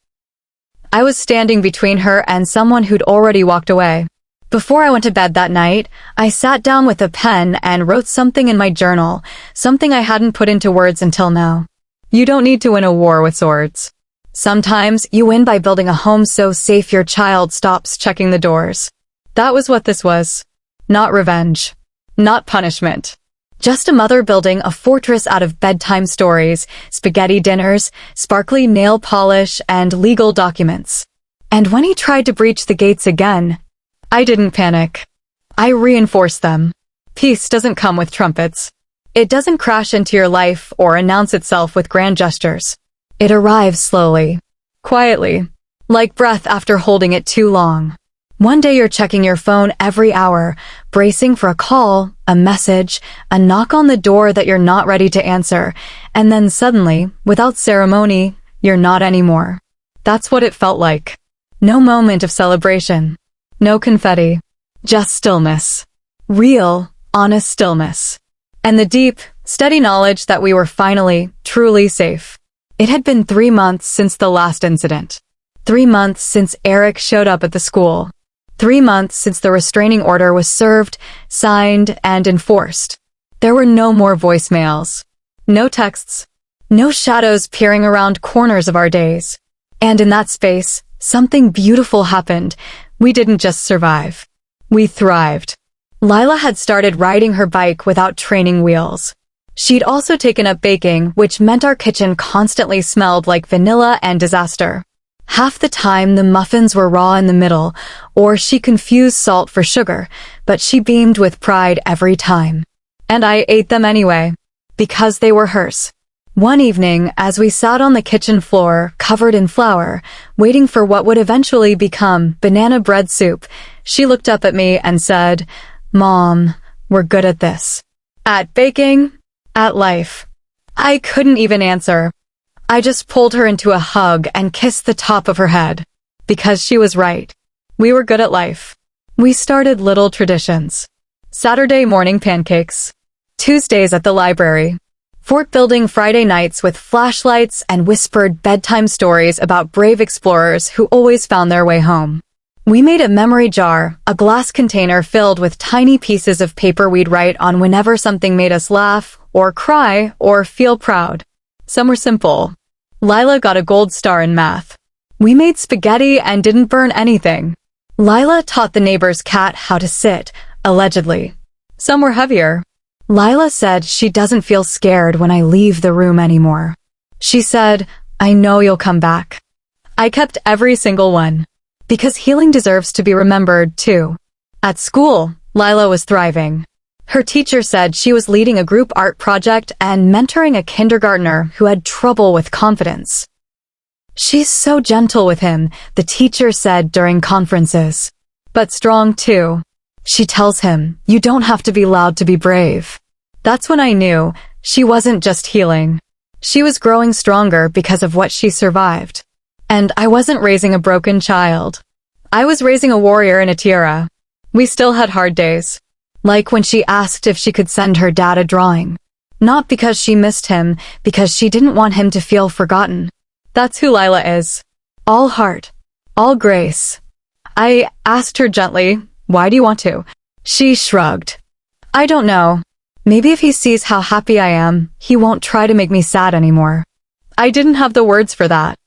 I was standing between her and someone who'd already walked away. Before I went to bed that night, I sat down with a pen and wrote something in my journal, something I hadn't put into words until now. You don't need to win a war with swords. Sometimes you win by building a home so safe your child stops checking the doors. That was what this was. Not revenge. Not punishment. Just a mother building a fortress out of bedtime stories, spaghetti dinners, sparkly nail polish, and legal documents. And when he tried to breach the gates again, I didn't panic. I reinforced them. Peace doesn't come with trumpets. It doesn't crash into your life or announce itself with grand gestures. It arrives slowly, quietly, like breath after holding it too long. One day you're checking your phone every hour, bracing for a call, a message, a knock on the door that you're not ready to answer, and then suddenly, without ceremony, you're not anymore. That's what it felt like. No moment of celebration. No confetti. Just stillness. Real, honest stillness. And the deep, steady knowledge that we were finally, truly safe. It had been 3 months since the last incident. 3 months since Eric showed up at the school. 3 months since the restraining order was served, signed, and enforced. There were no more voicemails. No texts. No shadows peering around corners of our days. And in that space, something beautiful happened. We didn't just survive. We thrived. Lila had started riding her bike without training wheels. She'd also taken up baking, which meant our kitchen constantly smelled like vanilla and disaster. Half the time, the muffins were raw in the middle, or she confused salt for sugar, but she beamed with pride every time. And I ate them anyway, because they were hers. One evening, as we sat on the kitchen floor, covered in flour, waiting for what would eventually become banana bread soup, she looked up at me and said, "Mom, we're good at this. At baking, at life." I couldn't even answer. I just pulled her into a hug and kissed the top of her head. Because she was right. We were good at life. We started little traditions. Saturday morning pancakes. Tuesdays at the library. Fort building Friday nights with flashlights and whispered bedtime stories about brave explorers who always found their way home. We made a memory jar, a glass container filled with tiny pieces of paper we'd write on whenever something made us laugh, or cry, or feel proud. Some were simple. Lila got a gold star in math. We made spaghetti and didn't burn anything. Lila taught the neighbor's cat how to sit, allegedly. Some were heavier. Lila said she doesn't feel scared when I leave the room anymore. She said, "I know you'll come back." I kept every single one. Because healing deserves to be remembered, too. At school, Lila was thriving. Her teacher said she was leading a group art project and mentoring a kindergartner who had trouble with confidence. She's so gentle with him, the teacher said during conferences. But strong too. She tells him, you don't have to be loud to be brave. That's when I knew she wasn't just healing. She was growing stronger because of what she survived. And I wasn't raising a broken child. I was raising a warrior in a tiara. We still had hard days. Like when she asked if she could send her dad a drawing. Not because she missed him, because she didn't want him to feel forgotten. That's who Lila is. All heart. All grace. I asked her gently, why do you want to? She shrugged. I don't know. Maybe if he sees how happy I am, he won't try to make me sad anymore. I didn't have the words for that.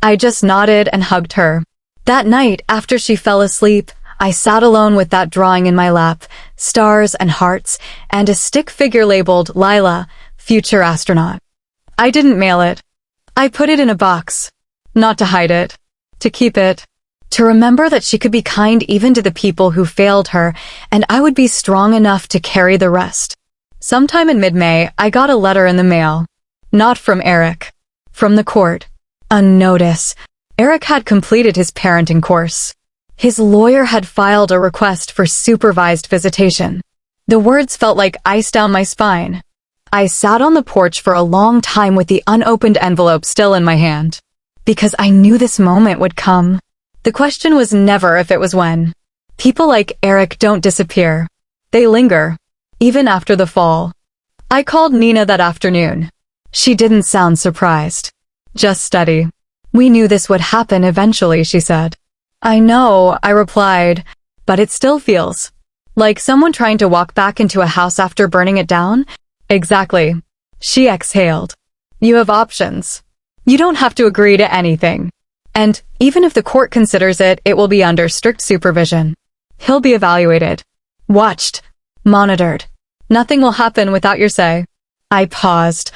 I just nodded and hugged her. That night, after she fell asleep, I sat alone with that drawing in my lap, stars and hearts, and a stick figure labeled Lila, future astronaut. I didn't mail it. I put it in a box. Not to hide it. To keep it. To remember that she could be kind even to the people who failed her, and I would be strong enough to carry the rest. Sometime in mid-May, I got a letter in the mail. Not from Eric. From the court. A notice. Eric had completed his parenting course. His lawyer had filed a request for supervised visitation. The words felt like ice down my spine. I sat on the porch for a long time with the unopened envelope still in my hand. Because I knew this moment would come. The question was never if it was when. People like Eric don't disappear. They linger. Even after the fall. I called Nina that afternoon. She didn't sound surprised. Just steady. We knew this would happen eventually, she said. I know, I replied, but it still feels like someone trying to walk back into a house after burning it down? Exactly. She exhaled. You have options. You don't have to agree to anything. And even if the court considers it, it will be under strict supervision. He'll be evaluated. Watched. Monitored. Nothing will happen without your say. I paused.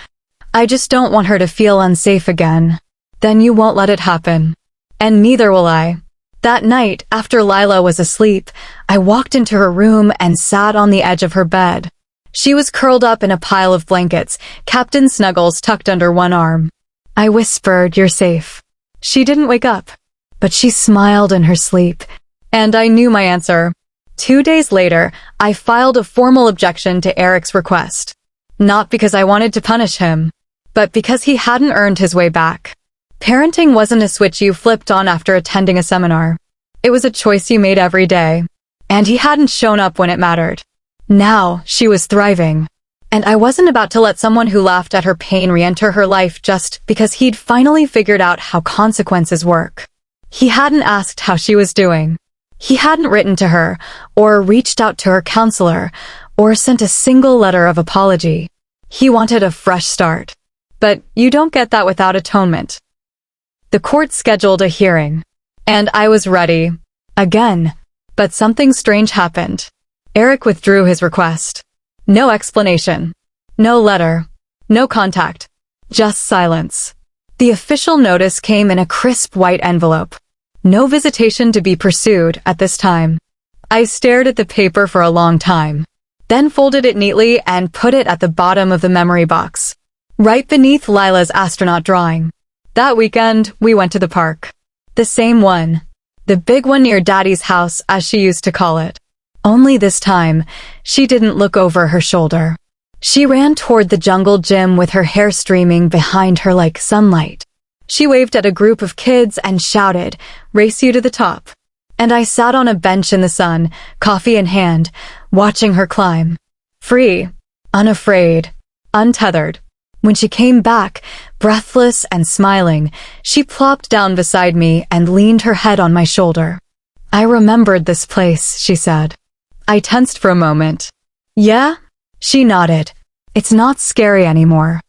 I just don't want her to feel unsafe again. Then you won't let it happen. And neither will I. That night, after Lila was asleep, I walked into her room and sat on the edge of her bed. She was curled up in a pile of blankets, Captain Snuggles tucked under one arm. I whispered, you're safe. She didn't wake up, but she smiled in her sleep, and I knew my answer. 2 days later, I filed a formal objection to Eric's request. Not because I wanted to punish him, but because he hadn't earned his way back. Parenting wasn't a switch you flipped on after attending a seminar. It was a choice you made every day. And he hadn't shown up when it mattered. Now, she was thriving. And I wasn't about to let someone who laughed at her pain re-enter her life just because he'd finally figured out how consequences work. He hadn't asked how she was doing. He hadn't written to her, or reached out to her counselor, or sent a single letter of apology. He wanted a fresh start. But you don't get that without atonement. The court scheduled a hearing. And I was ready. Again. But something strange happened. Eric withdrew his request. No explanation. No letter. No contact. Just silence. The official notice came in a crisp white envelope. No visitation to be pursued at this time. I stared at the paper for a long time. Then folded it neatly and put it at the bottom of the memory box. Right beneath Lila's astronaut drawing. That weekend, we went to the park. The same one. The big one near Daddy's house, as she used to call it. Only this time, she didn't look over her shoulder. She ran toward the jungle gym with her hair streaming behind her like sunlight. She waved at a group of kids and shouted, "Race you to the top." And I sat on a bench in the sun, coffee in hand, watching her climb. Free, unafraid, untethered. When she came back, breathless and smiling, she plopped down beside me and leaned her head on my shoulder. I remembered this place, she said. I tensed for a moment. Yeah? She nodded. It's not scary anymore.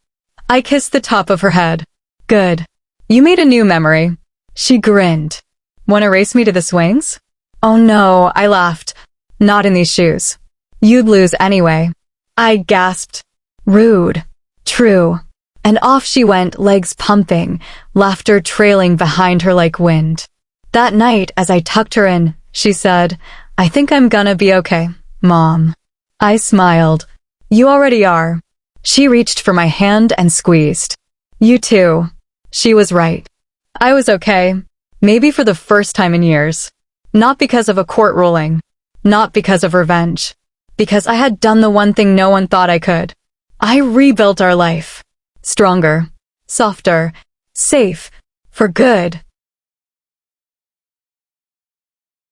I kissed the top of her head. Good. You made a new memory. She grinned. Want to race me to the swings? Oh no, I laughed. Not in these shoes. You'd lose anyway. I gasped. Rude. True. And off she went, legs pumping, laughter trailing behind her like wind. That night, as I tucked her in, she said, I think I'm gonna be okay, Mom. I smiled. You already are. She reached for my hand and squeezed. You too. She was right. I was okay. Maybe for the first time in years. Not because of a court ruling. Not because of revenge. Because I had done the one thing no one thought I could. I rebuilt our life. Stronger. Softer. Safe. For good.